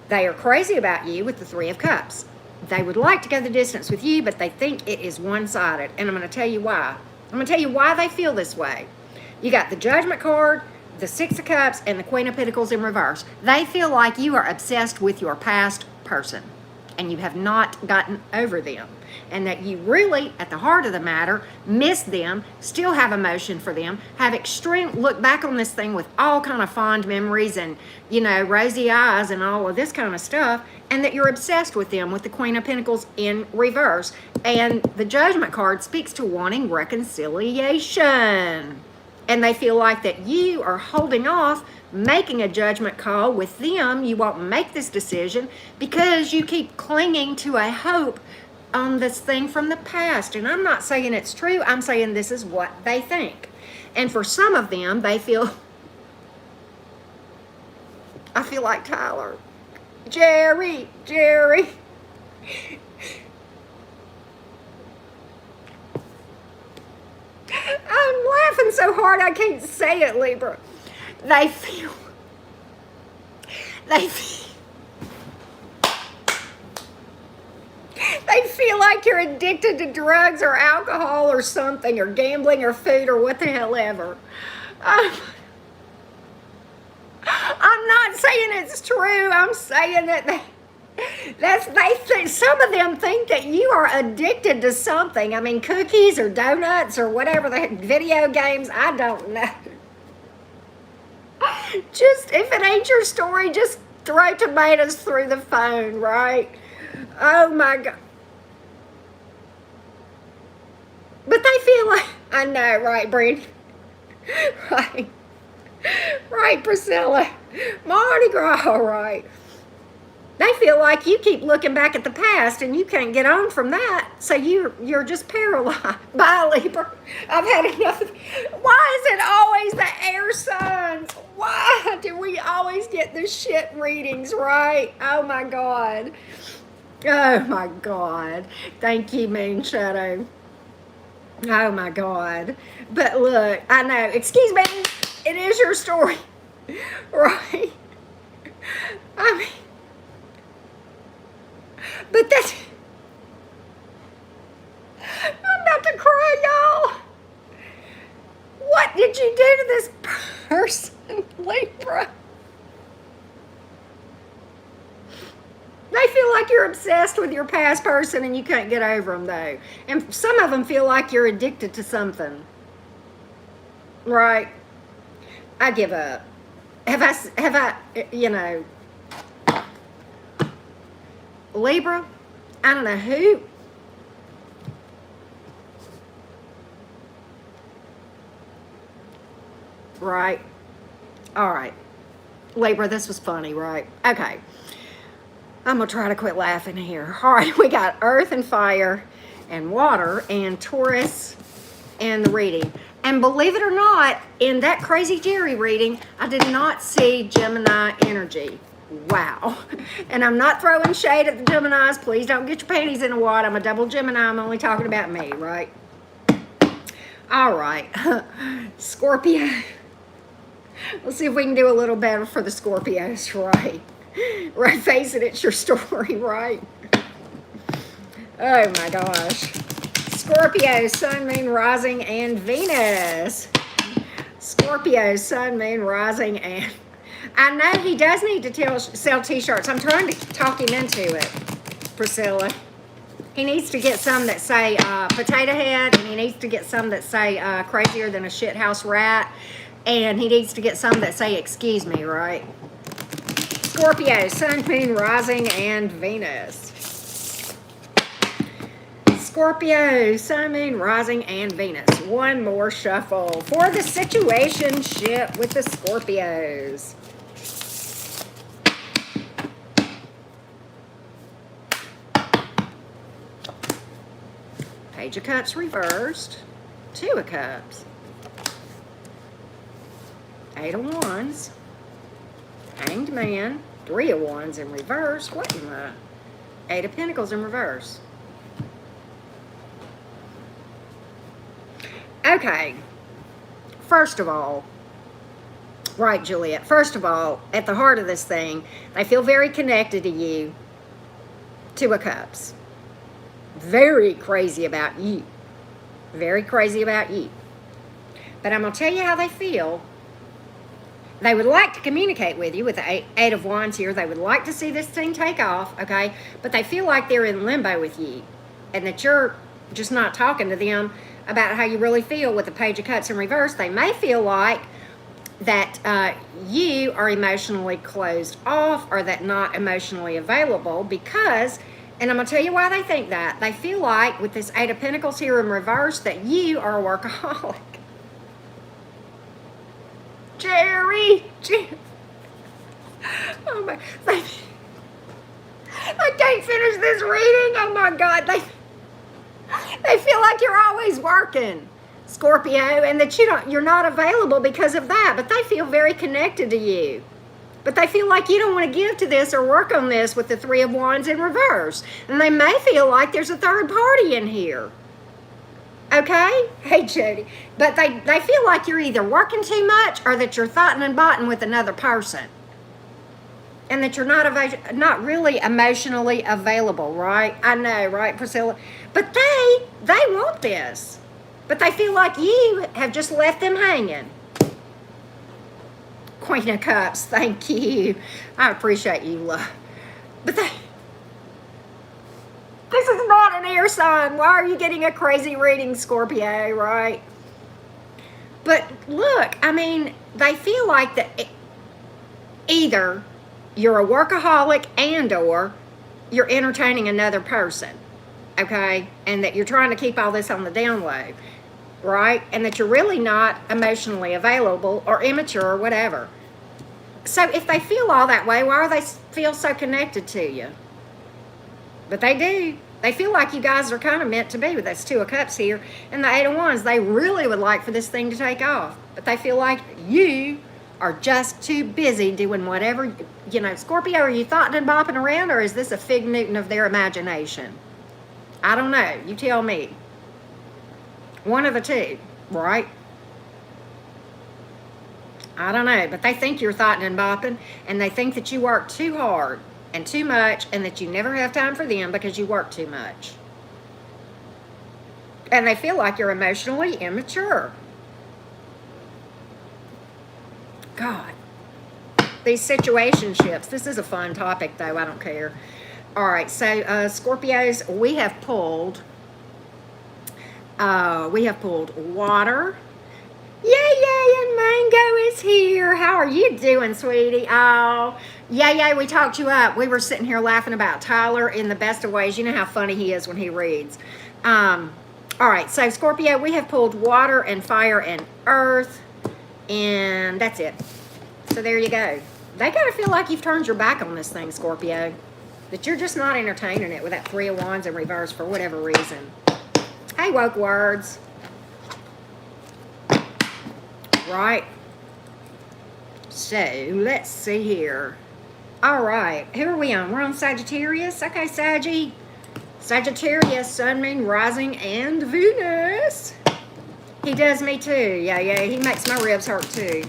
They are crazy about you with the Three of Cups. They would like to go the distance with you, but they think it is one-sided. And I'm going to tell you why. I'm going to tell you why they feel this way. You got the Judgment card, the Six of Cups, and the Queen of Pentacles in reverse. They feel like you are obsessed with your past person, and you have not gotten over them. And that you really, at the heart of the matter, miss them, still have emotion for them, have look back on this thing with all kind of fond memories and, you know, rosy eyes and all of this kind of stuff, and that you're obsessed with them with the Queen of Pentacles in reverse. And the Judgment card speaks to wanting reconciliation. And they feel like that you are holding off making a judgment call with them. You won't make this decision because you keep clinging to a hope on this thing from the past. And I'm not saying it's true. I'm saying this is what they think. And for some of them, they feel, I feel like Tyler. Jerry. I'm laughing so hard I can't say it, Libra. They feel like you're addicted to drugs or alcohol or something, or gambling or food or what the hell ever. I'm not saying it's true. I'm saying that some of them think that you are addicted to something. I mean, cookies or donuts or whatever, the video games, I don't know. Just, if it ain't your story, just throw tomatoes through the phone, right? Oh my God. But they feel like, I know, right, Brandy? Right. Right, Priscilla. Mardi Gras, all right. They feel like you keep looking back at the past and you can't get on from that. So you're just paralyzed. Bye, Libra. I've had enough of. Why is it always the air signs? Why do we always get the shit readings, right? Oh my God. Oh my God. Thank you, Moon Shadow. Oh my God. But look, I know, excuse me, it is your story, right? I mean, but that's, I'm about to cry, y'all. What did you do to this person, Libra? They feel like you're obsessed with your past person and you can't get over them, though. And some of them feel like you're addicted to something. Right? I give up. Have I, you know, Libra, I don't know who. Right. All right. Libra, this was funny, right? Okay. I'm going to try to quit laughing here. All right, we got earth and fire and water and Taurus and the reading. And believe it or not, in that crazy Jerry reading, I did not see Gemini energy. Wow. And I'm not throwing shade at the Geminis. Please don't get your panties in a wad. I'm a double Gemini. I'm only talking about me, right? All right. Scorpio. Let's see if we can do a little better for the Scorpios, right? Right, face it, it's your story, right? Oh my gosh. Scorpio, Sun, Moon, Rising, and Venus. Scorpio, Sun, Moon, Rising, and... I know he does need to sell t-shirts. I'm trying to talk him into it, Priscilla. He needs to get some that say potato head, and he needs to get some that say crazier than a shithouse rat, and he needs to get some that say excuse me, right? Scorpio, Sun, Moon, Rising, and Venus. Scorpio, Sun, Moon, Rising, and Venus. One more shuffle for the situationship with the Scorpios. Page of Cups reversed. Two of Cups. Eight of Wands. Hanged Man. Three of Wands in reverse. What in the... Eight of Pentacles in reverse. Okay. First of all, right, Juliet. First of all, at the heart of this thing, they feel very connected to you. Two of Cups. Very crazy about you. Very crazy about you. But I'm going to tell you how they feel. They would like to communicate with you with the Eight of Wands here. They would like to see this thing take off, okay? But they feel like they're in limbo with you and that you're just not talking to them about how you really feel with the Page of Cups in reverse. They may feel like that you are emotionally closed off or that not emotionally available because, and I'm going to tell you why they think that. They feel like with this Eight of Pentacles here in reverse that you are a workaholic. Jerry. Oh my, I can't finish this reading. Oh my God. They feel like you're always working, Scorpio, and that you're not available because of that, but they feel very connected to you. But they feel like you don't want to give to this or work on this with the Three of Wands in reverse. And they may feel like there's a third party in here. Okay? Hey, Jody. But they feel like you're either working too much or that you're thoughting and botting with another person. And that you're not really emotionally available, right? I know, right, Priscilla? But they want this. But they feel like you have just left them hanging. Queen of Cups, thank you. I appreciate you, love. But this is not an air sign. Why are you getting a crazy reading, Scorpio, right? But look, I mean, they feel like that either you're a workaholic and or you're entertaining another person, okay? And that you're trying to keep all this on the down low, right? And that you're really not emotionally available or immature or whatever. So if they feel all that way, why do they feel so connected to you? But they do. They feel like you guys are kind of meant to be with this Two of Cups here and the Eight of Wands. They really would like for this thing to take off. But they feel like you are just too busy doing whatever, you know. Scorpio, are you thoughting and bopping around, or is this a fig Newton of their imagination? I don't know. You tell me. One of the two, right? I don't know. But they think you're thoughting and bopping, and they think that you work too hard and too much, and that you never have time for them because you work too much. And they feel like you're emotionally immature. God. These situationships. This is a fun topic, though. I don't care. All right. So, Scorpios, we have pulled water. Yay, and Mango is here. How are you doing, sweetie? Oh, yay, we talked you up. We were sitting here laughing about Tyler in the best of ways. You know how funny he is when he reads. All right, so Scorpio, we have pulled water and fire and earth, and that's it. So there you go. They gotta feel like you've turned your back on this thing, Scorpio. That you're just not entertaining it with that Three of Wands in reverse for whatever reason. Hey, woke words. Right. So, let's see here. All right, who are we on? We're on Sagittarius. Okay, Sagittarius, Sun, Moon, Rising, and Venus. He does me too. Yeah, he makes my ribs hurt too.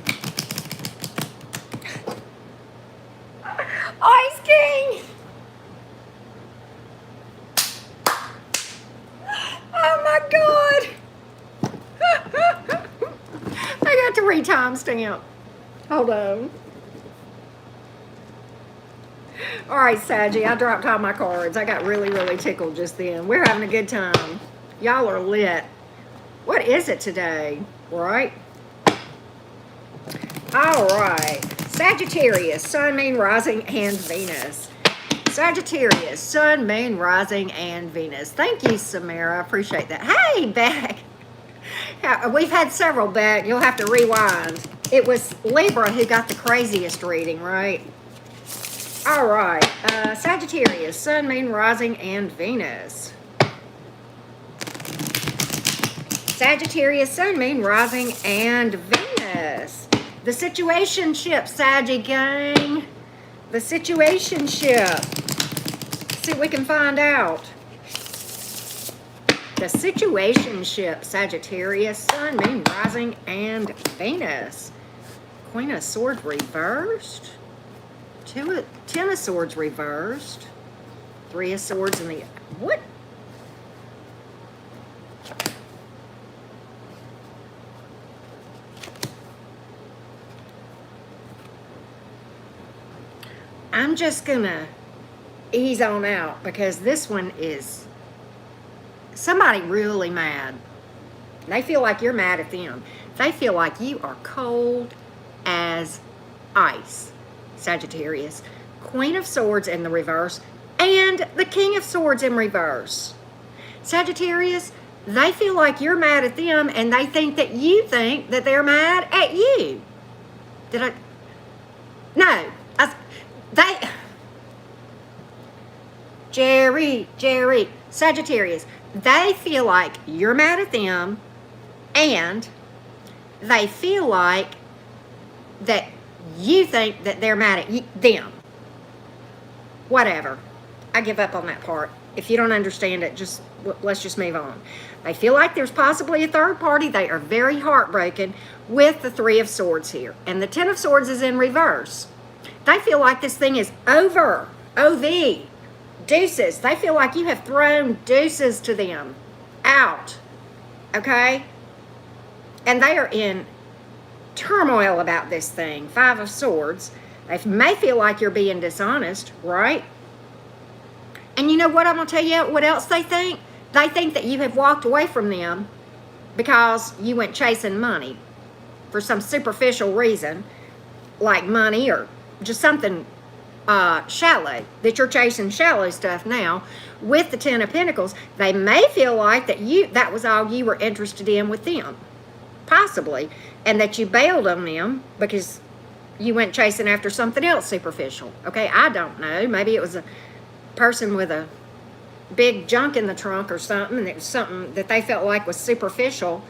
Ice King! Oh my God! I got to re-timestamp. Hold on. All right, Saggy, I dropped all my cards. I got really, really tickled just then. We're having a good time. Y'all are lit. What is it today? Right? All right. Sagittarius, Sun, Moon, Rising, and Venus. Sagittarius, Sun, Moon, Rising, and Venus. Thank you, Samara. I appreciate that. Hey, Beck. We've had several, Beck. You'll have to rewind. It was Libra who got the craziest reading, right? All right. Sagittarius, Sun, Moon, Rising, and Venus. Sagittarius, Sun, Moon, Rising, and Venus. The situationship, Saggy gang. The situationship. See what we can find out. The situationship, Sagittarius, Sun, Moon, Rising, and Venus. Queen of Swords reversed. Ten of Swords reversed. Three of Swords in the... What? I'm just gonna ease on out because this one is somebody really mad. They feel like you're mad at them. They feel like you are cold as ice, Sagittarius. Queen of Swords in the reverse and the King of Swords in reverse. Sagittarius, they feel like you're mad at them and they think that you think that they're mad at you. Did I? No. Jerry, Sagittarius, they feel like you're mad at them and they feel like that you think that they're mad at them. Whatever. I give up on that part. If you don't understand it, let's just move on. They feel like there's possibly a third party. They are very heartbroken with the Three of Swords here. And the Ten of Swords is in reverse. They feel like this thing is over. OV. Deuces. They feel like you have thrown deuces to them. Out. Okay? And they are in turmoil about this thing. Five of Swords. They may feel like you're being dishonest, right? And you know what I'm going to tell you what else they think? They think that you have walked away from them because you went chasing money for some superficial reason, like money or just something shallow, that you're chasing shallow stuff now. With the Ten of Pentacles, they may feel like that was all you were interested in with them, possibly, and that you bailed on them because you went chasing after something else superficial. Okay, I don't know. Maybe it was a person with a big junk in the trunk or something, and it was something that they felt like was superficial.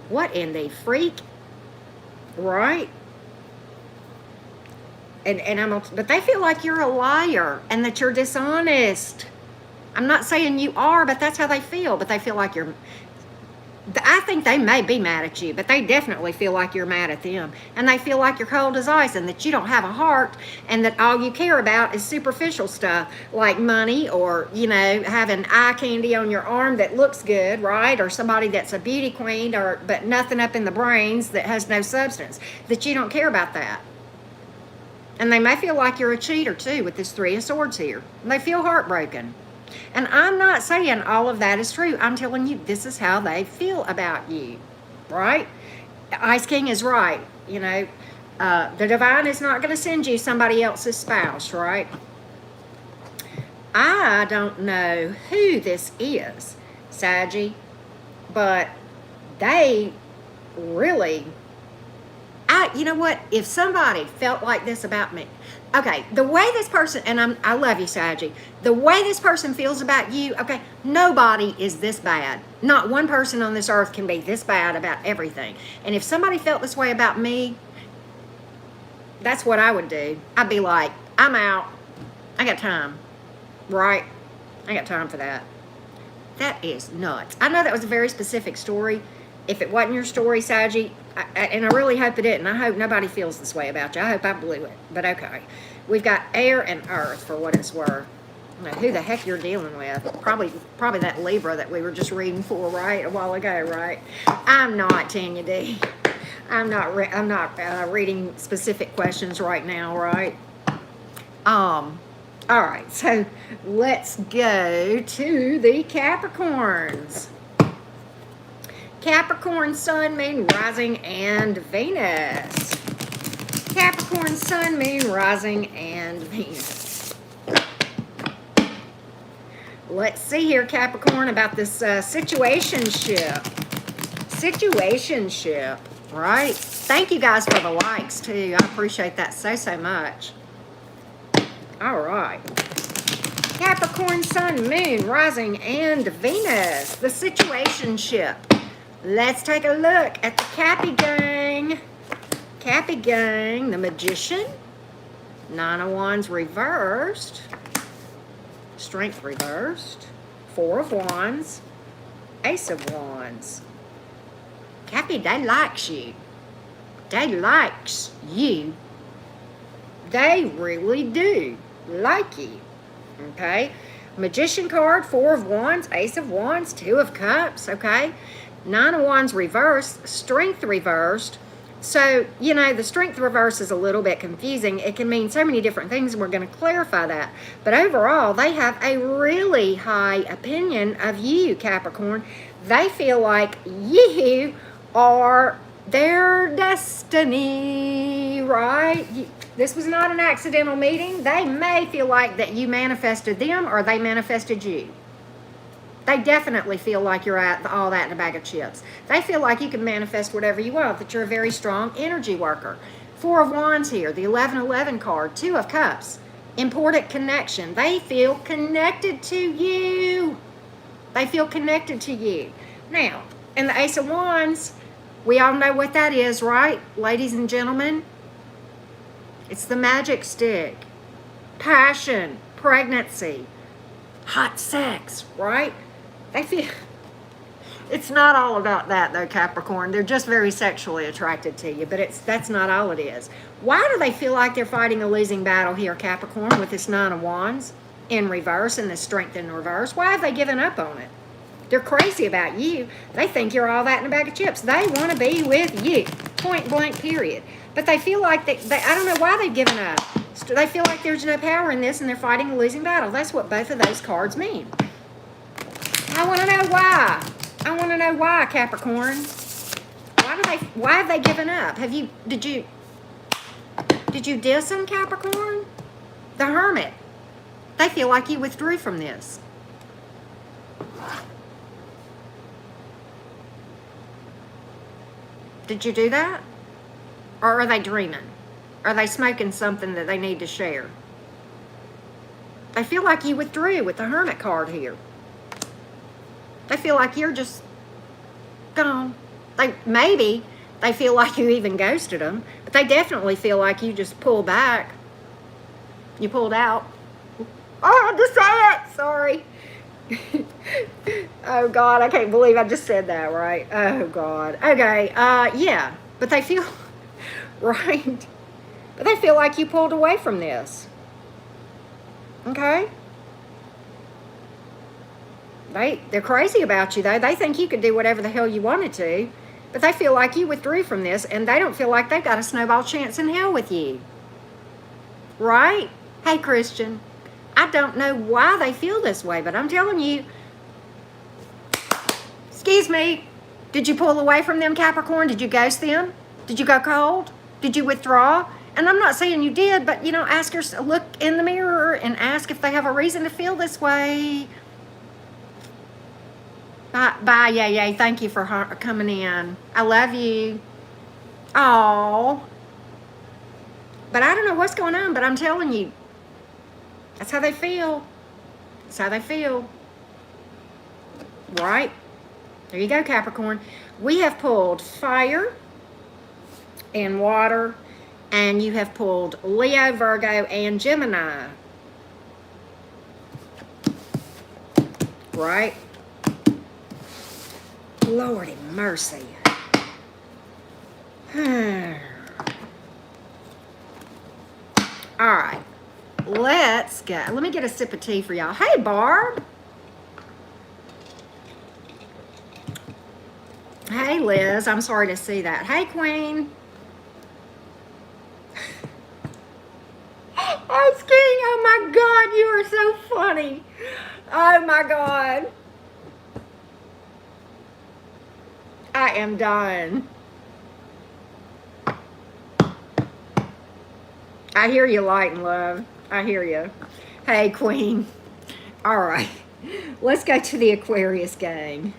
What in the freak? Right? But they feel like you're a liar and that you're dishonest. I'm not saying you are, but that's how they feel. But they feel like you're... I think they may be mad at you, but they definitely feel like you're mad at them. And they feel like you're cold as ice and that you don't have a heart and that all you care about is superficial stuff like money or, having eye candy on your arm that looks good, right? Or somebody that's a beauty queen but nothing up in the brains that has no substance, that you don't care about that. And they may feel like you're a cheater too with this Three of Swords here. And they feel heartbroken. And I'm not saying all of that is true. I'm telling you, this is how they feel about you. right? Ice King is right. You know, the divine is not going to send you somebody else's spouse, right? I don't know who this is, Saggy, but they really, you know what? If somebody felt like this about me, okay, the way this person, and I love you, Saggy, the way this person feels about you, okay, nobody is this bad. Not one person on this earth can be this bad about everything. And if somebody felt this way about me, that's what I would do. I'd be like, I'm out. I got time. Right? I got time for that. That is nuts. I know that was a very specific story. If it wasn't your story, Saggy, and I really hope it didn't. I hope nobody feels this way about you. I hope I blew it. But okay. We've got air and earth for what it's worth. Now, who the heck you're dealing with? Probably that Libra that we were just reading for, right? A while ago, right? I'm not, Tanya D. I'm not reading specific questions right now, right? All right, so let's go to the Capricorns. Capricorn, Sun, Moon, Rising, and Venus. Capricorn, Sun, Moon, Rising, and Venus. Let's see here, Capricorn, about this situationship. Situationship, right? Thank you guys for the likes, too. I appreciate that so much. All right. Capricorn, Sun, Moon, Rising, and Venus. The situationship. Let's take a look at the Cappy Gang. Cappy Gang, the Magician. Nine of Wands reversed. Strength reversed. Four of Wands. Ace of Wands. Cappy, they likes you. They likes you. They really do like you. Okay? Magician card, Four of Wands, Ace of Wands, Two of Cups, okay? Nine of Wands reversed, Strength reversed. So, you know, the Strength reverse is a little bit confusing. It can mean so many different things, and we're going to clarify that. But overall, they have a really high opinion of you, Capricorn. They feel like you are their destiny, right? This was not an accidental meeting. They may feel like that you manifested them or they manifested you. They definitely feel like you're at all that in a bag of chips. They feel like you can manifest whatever you want, that you're a very strong energy worker. Four of Wands here, the 1111 card, Two of Cups, important connection. They feel connected to you. They feel connected to you. Now, and the Ace of Wands, we all know what that is, right, ladies and gentlemen? It's the magic stick. Passion, pregnancy, hot sex, right? They feel... It's not all about that, though, Capricorn. They're just very sexually attracted to you, but that's not all it is. Why do they feel like they're fighting a losing battle here, Capricorn, with this Nine of Wands in reverse and this Strength in reverse? Why have they given up on it? They're crazy about you. They think you're all that in a bag of chips. They want to be with you. Point blank, period. But they feel like I don't know why they've given up. They feel like there's no power in this and they're fighting a losing battle. That's what both of those cards mean. I want to know why. I want to know why, Capricorn. Why have they given up? Did you diss them, Capricorn? The Hermit. They feel like you withdrew from this. Did you do that? Or are they dreaming? Are they smoking something that they need to share? They feel like you withdrew with the Hermit card here. They feel like you're just gone. Maybe they feel like you even ghosted them, but they definitely feel like you just pulled back. You pulled out. Oh, I just said it. Sorry. Oh, God, I can't believe I just said that, right? Oh, God. Okay, yeah, but they feel, right? But they feel like you pulled away from this. Okay? They're crazy about you, though. They think you could do whatever the hell you wanted to, but they feel like you withdrew from this, and they don't feel like they've got a snowball chance in hell with you. Right? Hey, Christian, I don't know why they feel this way, but I'm telling you, excuse me, Did you pull away from them, Capricorn? Did you ghost them? Did you go cold? Did you withdraw? And I'm not saying you did, but, you know, ask yourself, look in the mirror and ask if they have a reason to feel this way. Bye, Yay. Thank you for coming in. I love you. Oh, but I don't know what's going on, but I'm telling you, that's how they feel. That's how they feel. Right? There you go, Capricorn. We have pulled fire and water, and you have pulled Leo, Virgo, and Gemini. Right? Lordy mercy. All right. Let's go. Let me get a sip of tea for y'all. Hey, Barb. Hey, Liz. I'm sorry to see that. Hey, Queen. Oh, King. Oh, my God. You are so funny. Oh, my God. I am done. I hear you, light and love. I hear you. Hey, Queen. All right. Let's go to the Aquarius gang.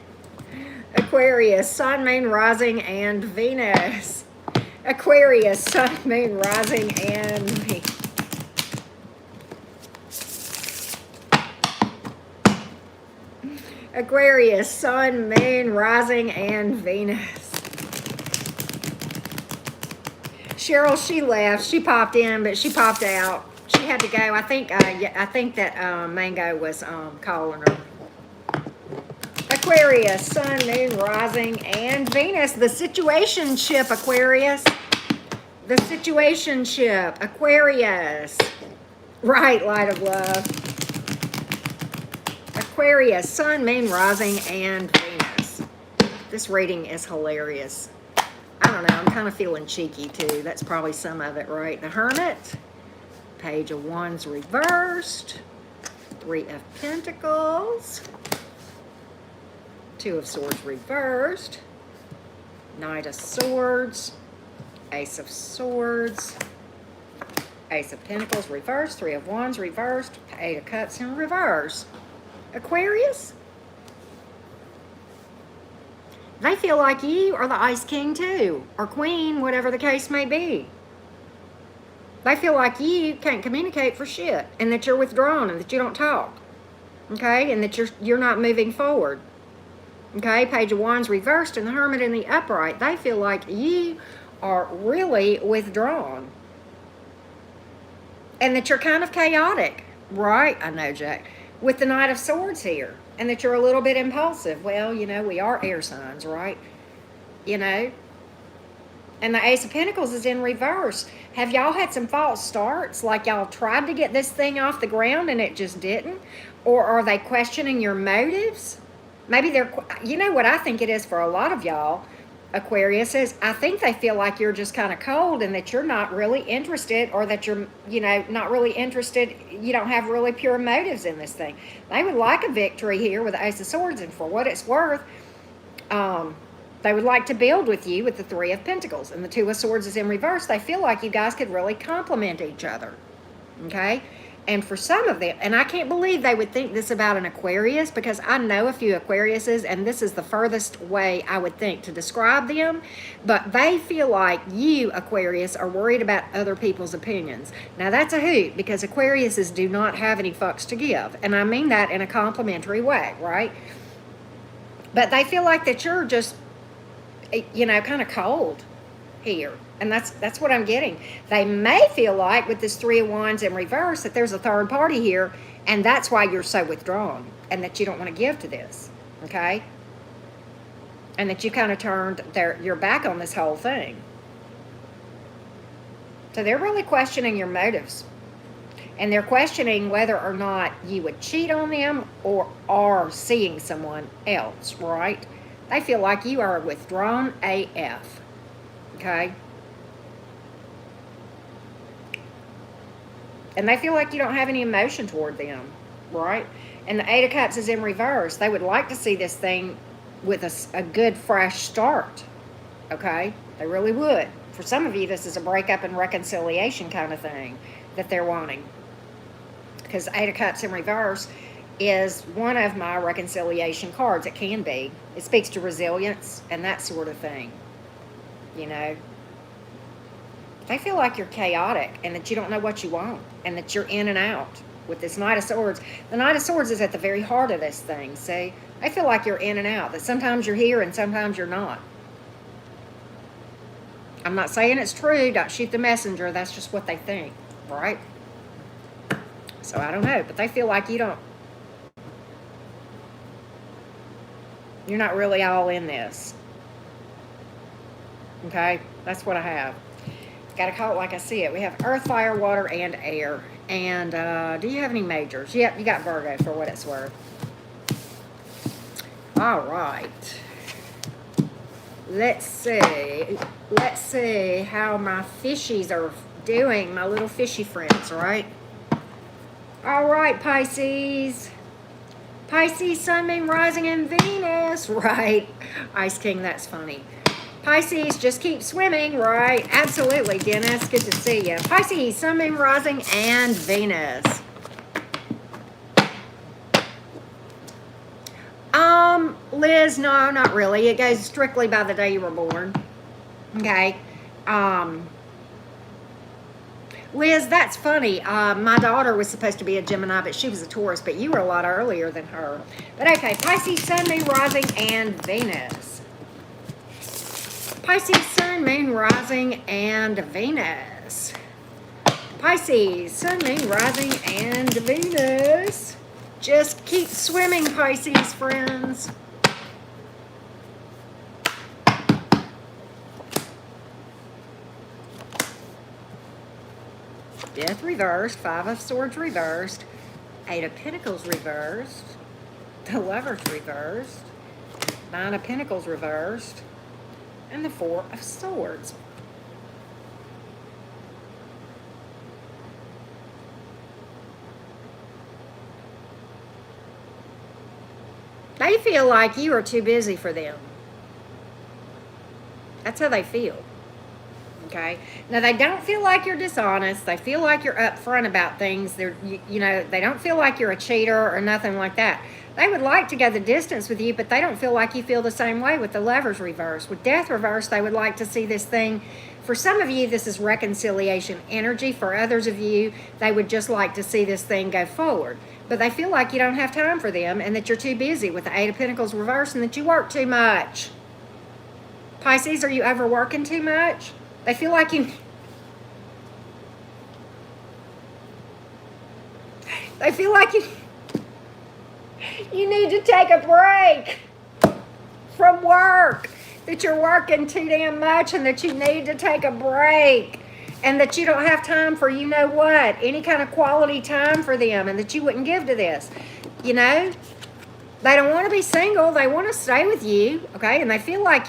Aquarius, Sun, Moon, Rising, and Venus. Aquarius, Sun, Moon, Rising, and Venus. Aquarius, Sun, Moon, Rising, and Venus. Cheryl, she left. She popped in, but she popped out. She had to go. I think that Mango was calling her. Aquarius, Sun, Moon, Rising, and Venus. The Situationship, Aquarius. The Situationship, Aquarius. Right, light of love. Aquarius, Sun, Moon, Rising, and Venus. This reading is hilarious. I don't know, I'm kind of feeling cheeky too. That's probably some of it, right? The Hermit, Page of Wands reversed, Three of Pentacles, Two of Swords reversed, Knight of Swords, Ace of Swords, Ace of Pentacles reversed, Three of Wands reversed, Eight of Cups in reverse. Aquarius, they feel like you are the Ice King too, or Queen, whatever the case may be. They feel like you can't communicate for shit, and that you're withdrawn, and that you don't talk, okay, and that you're not moving forward, okay. Page of Wands reversed and the Hermit in the upright. They feel like you are really withdrawn, and that you're kind of chaotic, right? I know, Jack, with the Knight of Swords here. And that you're a little bit impulsive. Well, you know, we are air signs, right? You know? And the Ace of Pentacles is in reverse. Have y'all had some false starts? Like y'all tried to get this thing off the ground and it just didn't? Or are they questioning your motives? Maybe they're, you know what I think it is for a lot of y'all, Aquarius, is I think they feel like you're just kind of cold and that you're not really interested, or that you're, you know, not really interested. You don't have really pure motives in this thing. They would like a victory here with the Ace of Swords, and for what it's worth, they would like to build with you with the Three of Pentacles, and the Two of Swords is in reverse. They feel like you guys could really complement each other, okay? And for some of them, and I can't believe they would think this about an Aquarius, because I know a few Aquariuses, and this is the furthest way I would think to describe them, but they feel like you, Aquarius, are worried about other people's opinions. Now that's a hoot, because Aquariuses do not have any fucks to give, and I mean that in a complimentary way, right? But they feel like that you're just, you know, kind of cold here. And that's what I'm getting. They may feel like with this Three of Wands in reverse that there's a third party here, and that's why you're so withdrawn, and that you don't want to give to this, okay? And that you kind of turned your back on this whole thing. So they're really questioning your motives. And they're questioning whether or not you would cheat on them or are seeing someone else, right? They feel like you are withdrawn AF, okay? And they feel like you don't have any emotion toward them, right? And the Eight of Cups is in reverse. They would like to see this thing with a good fresh start. Okay? They really would. For some of you, this is a breakup and reconciliation kind of thing that they're wanting. Because Eight of Cups in reverse is one of my reconciliation cards. It can be. It speaks to resilience and that sort of thing. You know? They feel like you're chaotic and that you don't know what you want and that you're in and out with this Knight of Swords. The Knight of Swords is at the very heart of this thing. See? They feel like you're in and out. That sometimes you're here and sometimes you're not. I'm not saying it's true. Don't shoot the messenger. That's just what they think, right? So I don't know, but they feel like you're not really all in this. Okay? That's what I have. Got to call it like I see it. We have earth, fire, water, and air. And do you have any majors? Yep, you got Virgo for what it's worth. All right. Let's see how my fishies are doing, my little fishy friends, right? All right, Pisces. Pisces, Sun, Moon, Rising, and Venus, right? Ice King, that's funny. Pisces, just keep swimming, right? Absolutely, Dennis, good to see you. Pisces, Sun, Moon, Rising, and Venus. Liz, no, not really. It goes strictly by the day you were born. Okay. Liz, that's funny. My daughter was supposed to be a Gemini, but she was a Taurus, but you were a lot earlier than her. But okay, Pisces, Sun, Moon, Rising, and Venus. Pisces, Sun, Moon, Rising, and Venus. Pisces, Sun, Moon, Rising, and Venus. Just keep swimming, Pisces friends. Death reversed, Five of Swords reversed, Eight of Pentacles reversed, the Lovers reversed, Nine of Pentacles reversed, and the Four of Swords. They feel like you are too busy for them. That's how they feel. Okay. Now, they don't feel like you're dishonest. They feel like you're upfront about things. They don't feel like you're a cheater or nothing like that. They would like to go the distance with you, but they don't feel like you feel the same way with the Lovers reverse. With Death reverse, they would like to see this thing. For some of you, this is reconciliation energy. For others of you, they would just like to see this thing go forward. But they feel like you don't have time for them and that you're too busy with the Eight of Pentacles reverse and that you work too much. Pisces, are you overworking too much? They feel like you need to take a break from work, that you're working too damn much and that you need to take a break and that you don't have time for you know what, any kind of quality time for them and that you wouldn't give to this. You know, they don't want to be single. They want to stay with you, okay? And they feel like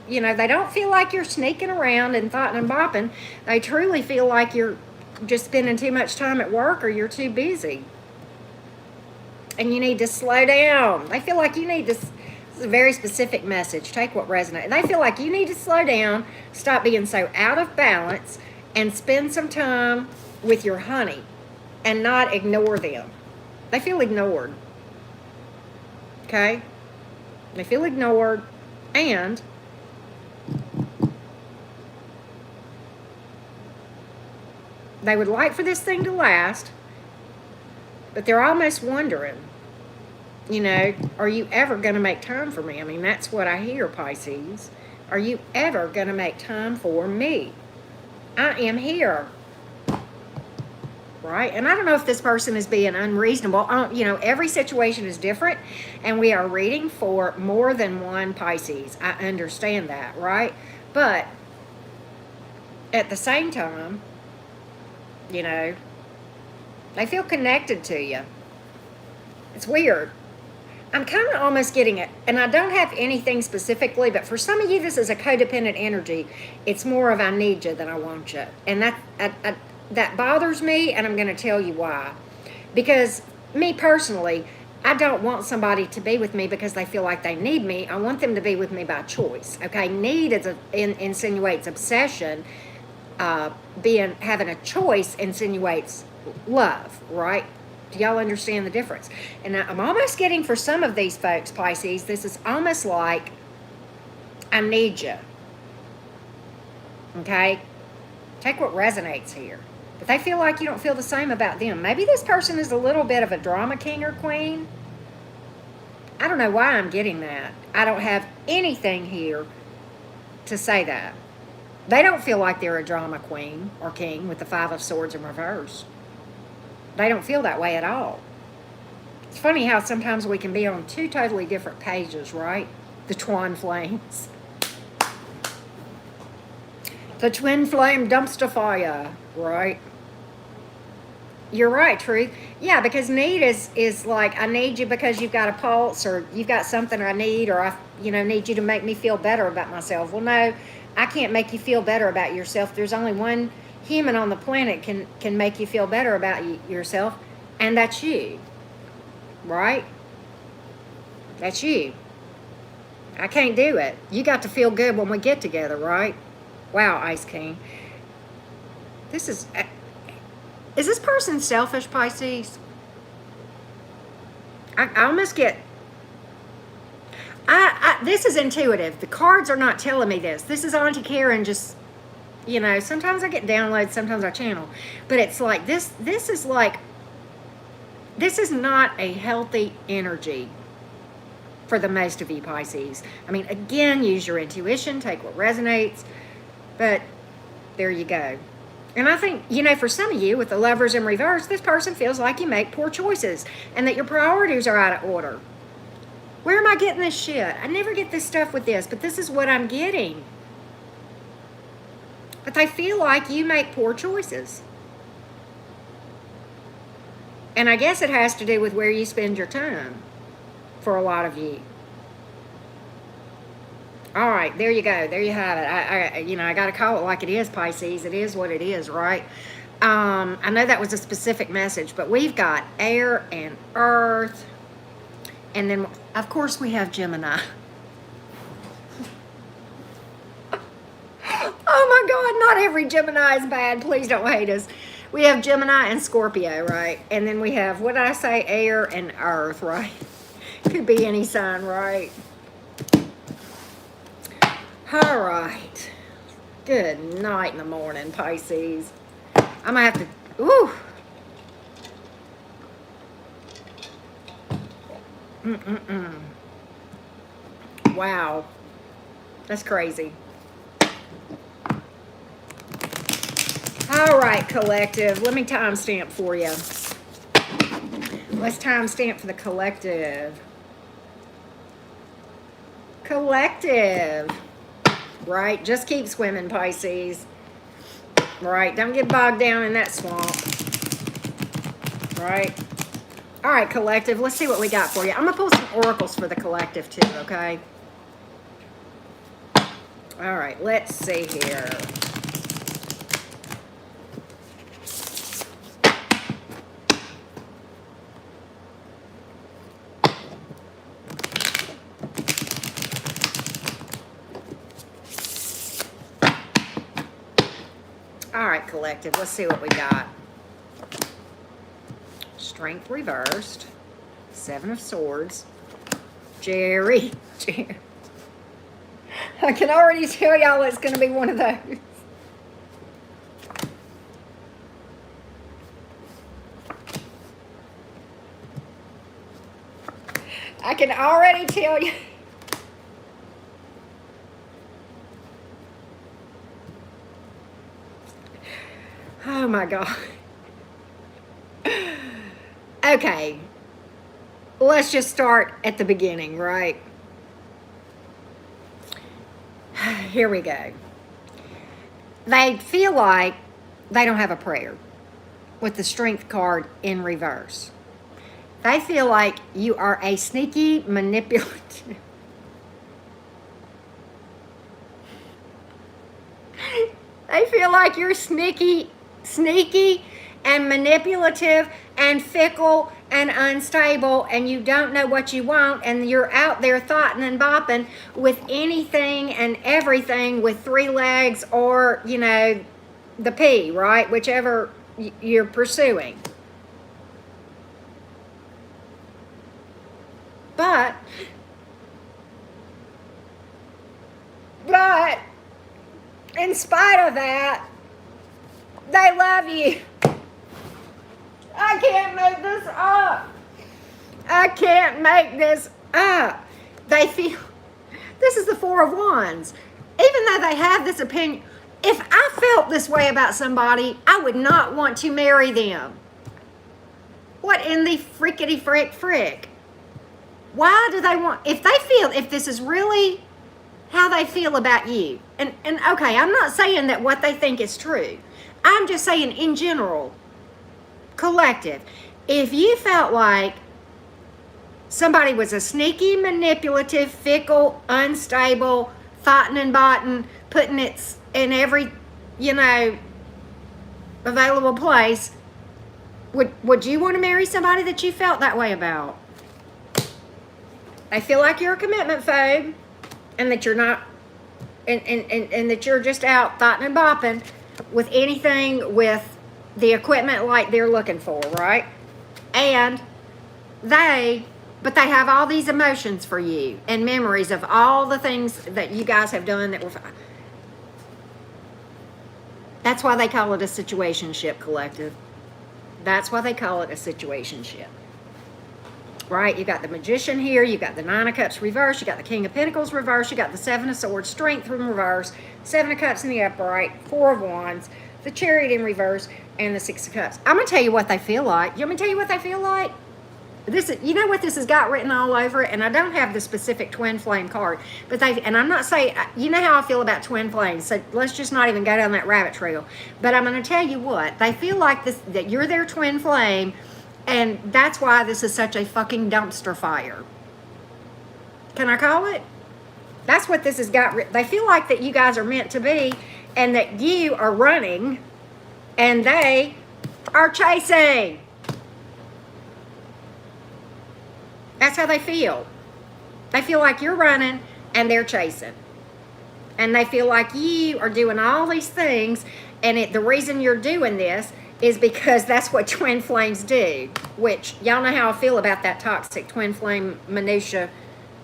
they don't feel like you're sneaking around and thoughting and bopping. They truly feel like you're just spending too much time at work or you're too busy. And you need to slow down. They feel like you need to, this is a very specific message. Take what resonates. They feel like you need to slow down, stop being so out of balance, and spend some time with your honey and not ignore them. They feel ignored. Okay? They feel ignored and they would like for this thing to last, but they're almost wondering, are you ever going to make time for me? I mean, that's what I hear, Pisces. Are you ever going to make time for me? I am here. Right? And I don't know if this person is being unreasonable. Every situation is different, and we are reading for more than one Pisces. I understand that, right? But at the same time, they feel connected to you. It's weird. I'm kind of almost getting it, and I don't have anything specifically, but for some of you, this is a codependent energy. It's more of I need you than I want you. And that bothers me, and I'm going to tell you why. Because me personally, I don't want somebody to be with me because they feel like they need me. I want them to be with me by choice. Okay, need insinuates obsession. Having a choice insinuates love, right? Do y'all understand the difference? And I'm almost getting, for some of these folks, Pisces, this is almost like I need you. Okay, take what resonates here. But they feel like you don't feel the same about them. Maybe this person is a little bit of a drama king or queen. I don't know why I'm getting that. I don't have anything here to say that. They don't feel like they're a drama queen or king with the Five of Swords in reverse. They don't feel that way at all. It's funny how sometimes we can be on two totally different pages, right? The twin flames. The twin flame dumpster fire, right? You're right, Truth. Yeah, because need is like, I need you because you've got a pulse, or you've got something I need, or I need you to make me feel better about myself. Well, no, I can't make you feel better about yourself. There's only one human on the planet can make you feel better about yourself, and that's you, right? That's you. I can't do it. You got to feel good when we get together, right? Wow, Ice King. Is this person selfish, Pisces? I almost get... this is intuitive. The cards are not telling me this. This is Auntie Karen just, sometimes I get downloads, sometimes I channel. But it's like, this is not a healthy energy for the most of you, Pisces. I mean, again, use your intuition, take what resonates. But there you go. And I think, for some of you with the Lovers in reverse, this person feels like you make poor choices and that your priorities are out of order. Where am I getting this shit? I never get this stuff with this, but this is what I'm getting. But they feel like you make poor choices. And I guess it has to do with where you spend your time for a lot of you. All right, there you go. There you have it. I got to call it like it is, Pisces. It is what it is, right? I know that was a specific message, but we've got air and earth. And then, of course, we have Gemini. Oh, my God. Not every Gemini is bad. Please don't hate us. We have Gemini and Scorpio, right? And then we have, what did I say? Air and earth, right? Could be any sign, right? All right. Good night in the morning, Pisces. I'm going to have to... Ooh. Wow. That's crazy. All right, collective. Let me timestamp for you. Let's timestamp for the collective. Collective. Right? Just keep swimming, Pisces. Right? Don't get bogged down in that swamp. Right? All right, collective. Let's see what we got for you. I'm going to pull some oracles for the collective, too, okay? All right, let's see here. All right, collective, let's see what we got. Strength reversed. Seven of Swords. Jerry. I can already tell y'all it's going to be one of those. I can already tell you. Oh my God. Okay. Let's just start at the beginning, right? Here we go. They feel like they don't have a prayer with the Strength card in reverse. They feel like you are a sneaky, manipulative. They feel like you're sneaky, and manipulative and fickle and unstable, and you don't know what you want, and you're out there thoughting and bopping with anything and everything with 3 legs, or, you know, the P, right? Whichever you're pursuing. But in spite of that, they love you. I can't make this up. I can't make this up. They feel, this is the 4 of Wands. Even though they have this opinion, if I felt this way about somebody, I would not want to marry them. What in the frickety frick? Why do they want, if they feel, if this is really how they feel about you, and okay, I'm not saying that what they think is true. I'm just saying in general, collective, if you felt like somebody was a sneaky, manipulative, fickle, unstable, thoughtin' and bottin', putting it in every, you know, available place, would you want to marry somebody that you felt that way about? They feel like you're a commitment phobe, and that you're not, and that you're just out thoughtin' and bopping with anything with the equipment like they're looking for, right? And but they have all these emotions for you and memories of all the things that you guys have done that were fine. That's why they call it a situationship, collective. That's why they call it a situationship. Right? You got the Magician here, you got the 9 of Cups reverse, you got the King of Pentacles reverse, you got the 7 of Swords, Strength in reverse, 7 of Cups in the upright, 4 of Wands, the Chariot in reverse, and the 6 of Cups. I'm going to tell you what they feel like. You want me to tell you what they feel like? This, you know what this has got written all over it, and I don't have the specific twin flame card, but and I'm not saying, you know how I feel about twin flames, so let's just not even go down that rabbit trail. But I'm going to tell you what, they feel like this, that you're their twin flame, and that's why this is such a fucking dumpster fire. Can I call it? That's what this has got. They feel like that you guys are meant to be, and that you are running, and they are chasing. That's how they feel. They feel like you're running and they're chasing. And they feel like you are doing all these things, and the reason you're doing this is because that's what twin flames do, which y'all know how I feel about that toxic twin flame minutia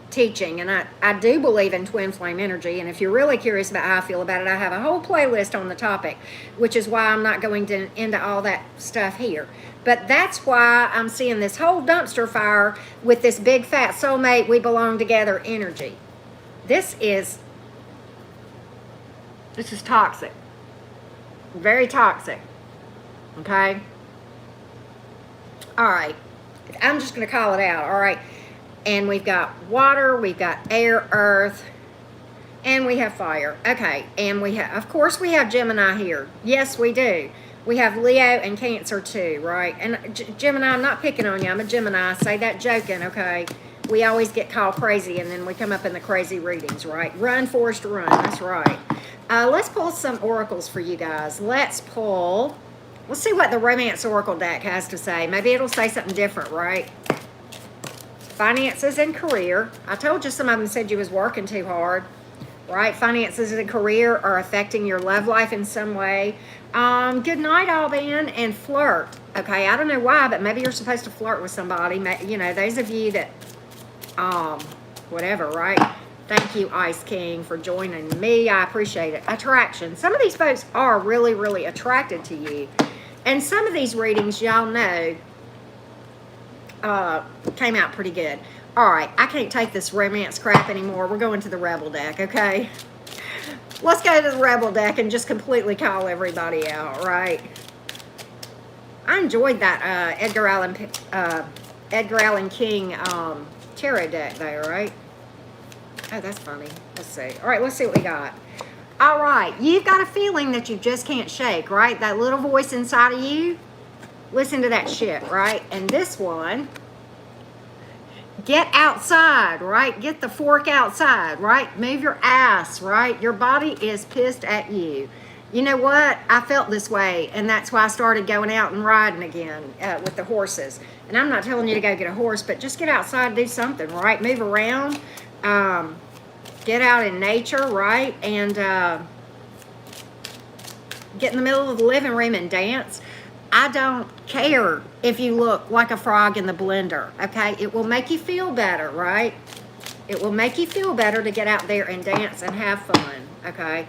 teaching. And I do believe in twin flame energy, and if you're really curious about how I feel about it, I have a whole playlist on the topic, which is why I'm not going into all that stuff here. But that's why I'm seeing this whole dumpster fire with this big fat soulmate, we belong together energy. This is toxic. Very toxic. Okay? All right. I'm just going to call it out. All right. And we've got water, we've got air, earth, and we have fire. Okay. And we have, of course, we have Gemini here. Yes, we do. We have Leo and Cancer too, right? And Gemini, I'm not picking on you. I'm a Gemini. I say that joking, okay? We always get called crazy, and then we come up in the crazy readings, right? Run, Forrest, run. That's right. Let's pull some oracles for you guys. Let's see what the Romance Oracle deck has to say. Maybe it'll say something different, right? Finances and career. I told you some of them said you was working too hard, right? Finances and career are affecting your love life in some way. Good night, Alban, and flirt. Okay, I don't know why, but maybe you're supposed to flirt with somebody. You know, those of you that, whatever, right? Thank you, Ice King, for joining me. I appreciate it. Attraction. Some of these folks are really, really attracted to you. And some of these readings, y'all know, came out pretty good. All right, I can't take this romance crap anymore. We're going to the Rebel deck, okay? Let's go to the Rebel deck and just completely call everybody out, right? I enjoyed that Edgar Allan King tarot deck there, right? Oh, that's funny. Let's see. All right, let's see what we got. All right, you've got a feeling that you just can't shake, right? That little voice inside of you, listen to that shit, right? And this one, get outside, right? Get the fork outside, right? Move your ass, right? Your body is pissed at you. You know what? I felt this way, and that's why I started going out and riding again with the horses. And I'm not telling you to go get a horse, but just get outside and do something, right? Move around, get out in nature, right? And get in the middle of the living room and dance. I don't care if you look like a frog in the blender, okay? It will make you feel better, right? It will make you feel better to get out there and dance and have fun, okay?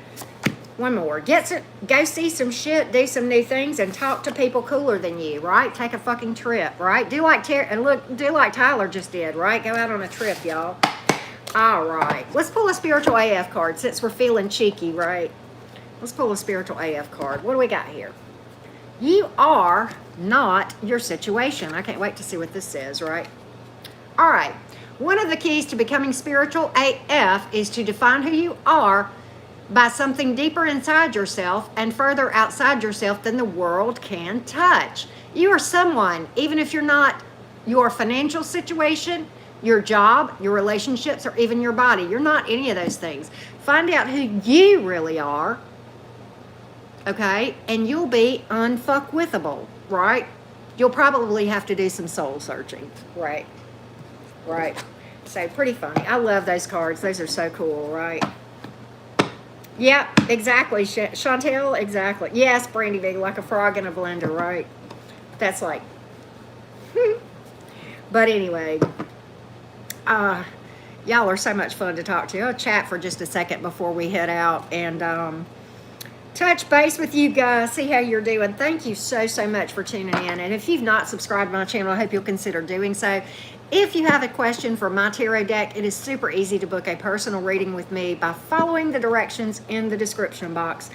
One more. Go see some shit, do some new things, and talk to people cooler than you, right? Take a fucking trip, right? Do like Tyler just did, right? Go out on a trip, y'all. All right. Let's pull a spiritual AF card since we're feeling cheeky, right? Let's pull a spiritual AF card. What do we got here? You are not your situation. I can't wait to see what this says, right? All right. One of the keys to becoming spiritual AF is to define who you are by something deeper inside yourself and further outside yourself than the world can touch. You are someone, even if you're not your financial situation, your job, your relationships, or even your body. You're not any of those things. Find out who you really are, okay? And you'll be unfuckwithable, right? You'll probably have to do some soul searching, right? Right. So pretty funny. I love those cards. Those are so cool, right? Yep, exactly. Chantel, exactly. Yes, Brandy B, like a frog in a blender, right? That's like, but anyway, y'all are so much fun to talk to. I'll chat for just a second before we head out and touch base with you guys, see how you're doing. Thank you so much for tuning in. And if you've not subscribed to my channel, I hope you'll consider doing so. If you have a question for my tarot deck, it is super easy to book a personal reading with me by following the directions in the description box.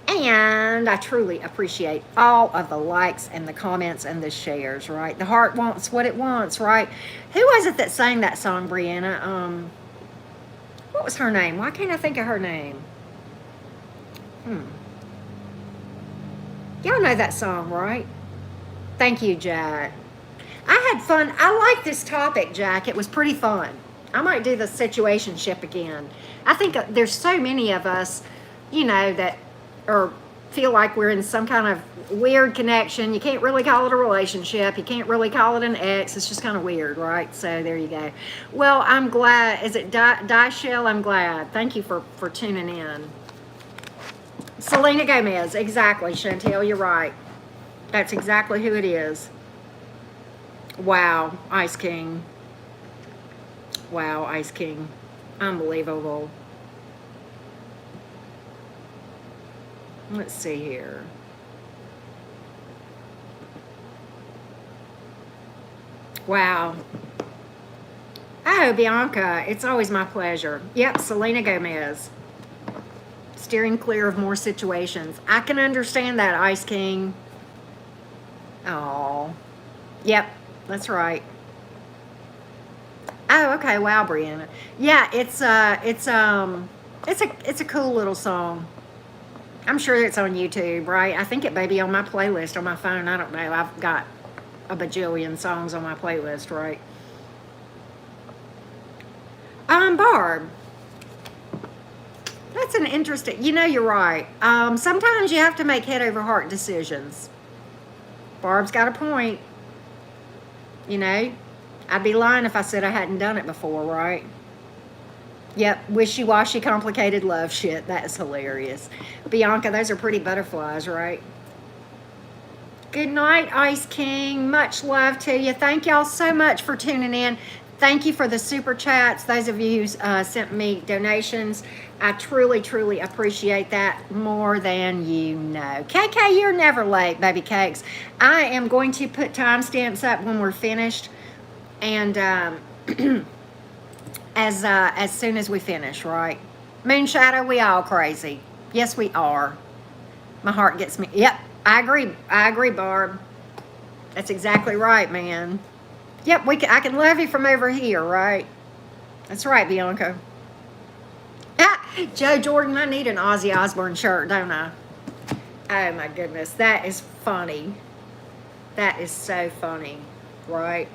And I truly appreciate all of the likes and the comments and the shares, right? The heart wants what it wants, right? Who was it that sang that song, Brianna? What was her name? Why can't I think of her name? Y'all know that song, right? Thank you, Jack. I had fun. I like this topic, Jack. It was pretty fun. I might do the situationship again. I think there's so many of us, you know, that feel like we're in some kind of weird connection. You can't really call it a relationship. You can't really call it an ex. It's just kind of weird, right? So there you go. Well, I'm glad. Is it Die Shell? I'm glad. Thank you for tuning in. Selena Gomez. Exactly, Chantel. You're right. That's exactly who it is. Wow, Ice King. Wow, Ice King. Unbelievable. Let's see here. Wow. Oh, Bianca, it's always my pleasure. Yep, Selena Gomez. Steering clear of more situations. I can understand that, Ice King. Oh. Yep. That's right. Oh, okay. Wow, Brianna. Yeah, it's a cool little song. I'm sure it's on YouTube, right? I think it may be on my playlist on my phone. I don't know. I've got a bajillion songs on my playlist, right? Barb. That's an interesting. You know, you're right. Sometimes you have to make head over heart decisions. Barb's got a point. You know, I'd be lying if I said I hadn't done it before, right? Yep, wishy-washy, complicated love shit. That is hilarious. Bianca, those are pretty butterflies, right? Good night, Ice King. Much love to you. Thank y'all so much for tuning in. Thank you for the super chats. Those of you who sent me donations, I truly appreciate that more than you know. KK, you're never late, baby cakes. I am going to put timestamps up when we're finished, and as soon as we finish, right? Moon Shadow, we all crazy. Yes, we are. My heart gets me. Yep, I agree, Barb. That's exactly right, man. Yep, I can love you from over here, right? That's right, Bianca. Joe Jordan, I need an Ozzy Osbourne shirt, don't I? Oh my goodness, that is funny. That is so funny, right?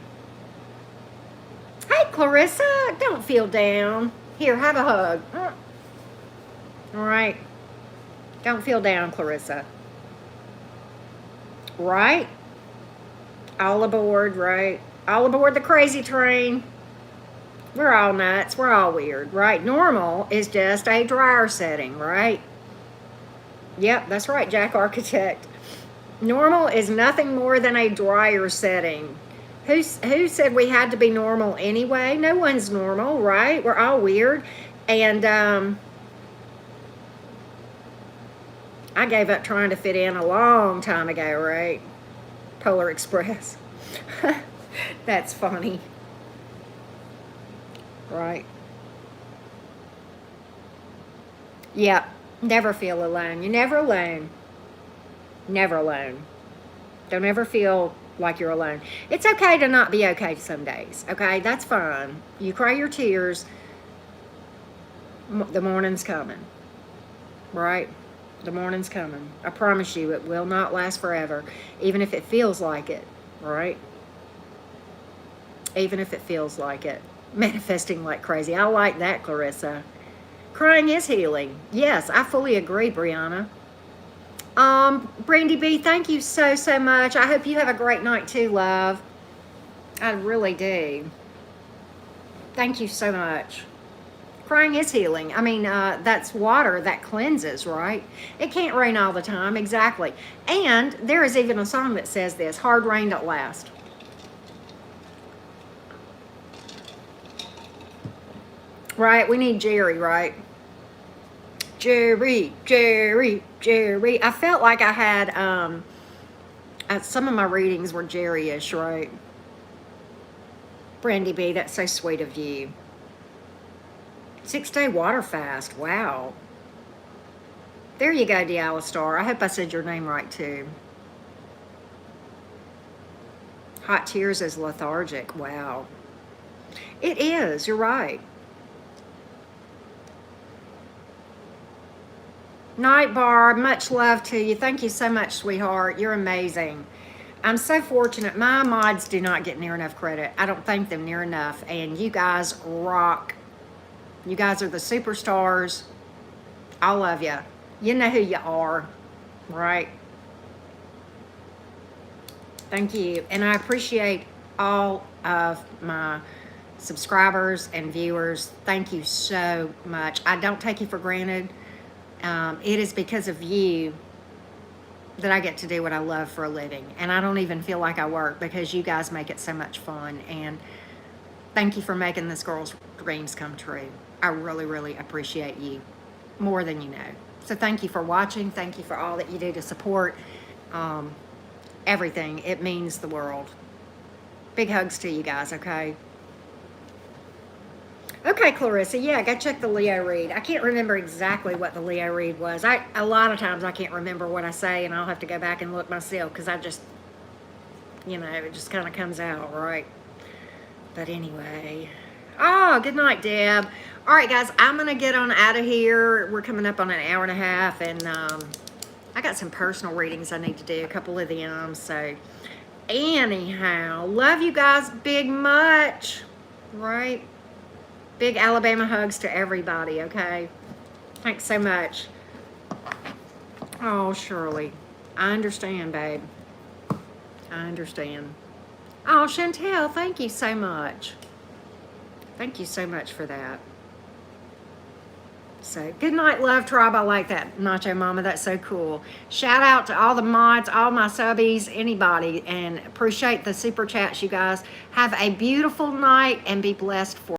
Hey, Clarissa, don't feel down. Here, have a hug. All right. Don't feel down, Clarissa. Right? All aboard, right? All aboard the crazy train. We're all nuts. We're all weird, right? Normal is just a dryer setting, right? Yep, that's right, Jack Architect. Normal is nothing more than a dryer setting. Who said we had to be normal anyway? No one's normal, right? We're all weird. And I gave up trying to fit in a long time ago, right? Polar Express. That's funny. Right. Yeah, never feel alone. You're never alone. Never alone. Don't ever feel like you're alone. It's okay to not be okay some days, okay? That's fine. You cry your tears. The morning's coming, right? The morning's coming. I promise you, it will not last forever, even if it feels like it, right? Even if it feels like it. Manifesting like crazy. I like that, Clarissa. Crying is healing. Yes, I fully agree, Brianna. Brandy B, thank you so much. I hope you have a great night too, love. I really do. Thank you so much. Crying is healing. I mean, that's water that cleanses, right? It can't rain all the time, exactly. And there is even a song that says this, hard rain don't last. Right, we need Jerry, right? Jerry. I felt like I had, some of my readings were Jerry-ish, right? Brandy B, that's so sweet of you. 6-day water fast, wow. There you go, Dialistar. I hope I said your name right, too. Hot tears is lethargic, wow. It is, you're right. Night Bar, much love to you. Thank you so much, sweetheart. You're amazing. I'm so fortunate. My mods do not get near enough credit. I don't thank them near enough. And you guys rock. You guys are the superstars. I love you. You know who you are, right? Thank you. And I appreciate all of my subscribers and viewers. Thank you so much. I don't take you for granted. It is because of you that I get to do what I love for a living. And I don't even feel like I work because you guys make it so much fun. And thank you for making this girl's dreams come true. I really appreciate you more than you know. So thank you for watching. Thank you for all that you do to support everything. It means the world. Big hugs to you guys, okay? Okay, Clarissa, yeah, go check the Leo read. I can't remember exactly what the Leo read was. A lot of times I can't remember what I say, and I'll have to go back and look myself because I just, it just kind of comes out, right? But anyway. Oh, good night, Deb. All right, guys, I'm going to get on out of here. We're coming up on an hour and a half, and I got some personal readings I need to do, a couple of them. So, anyhow, love you guys big much, right? Big Alabama hugs to everybody, okay? Thanks so much. Oh, Shirley. I understand, babe. I understand. Oh, Chantel, thank you so much. Thank you so much for that. So, good night, love tribe. I like that, Nacho Mama. That's so cool. Shout out to all the mods, all my subbies, anybody, and appreciate the super chats, you guys. Have a beautiful night and be blessed for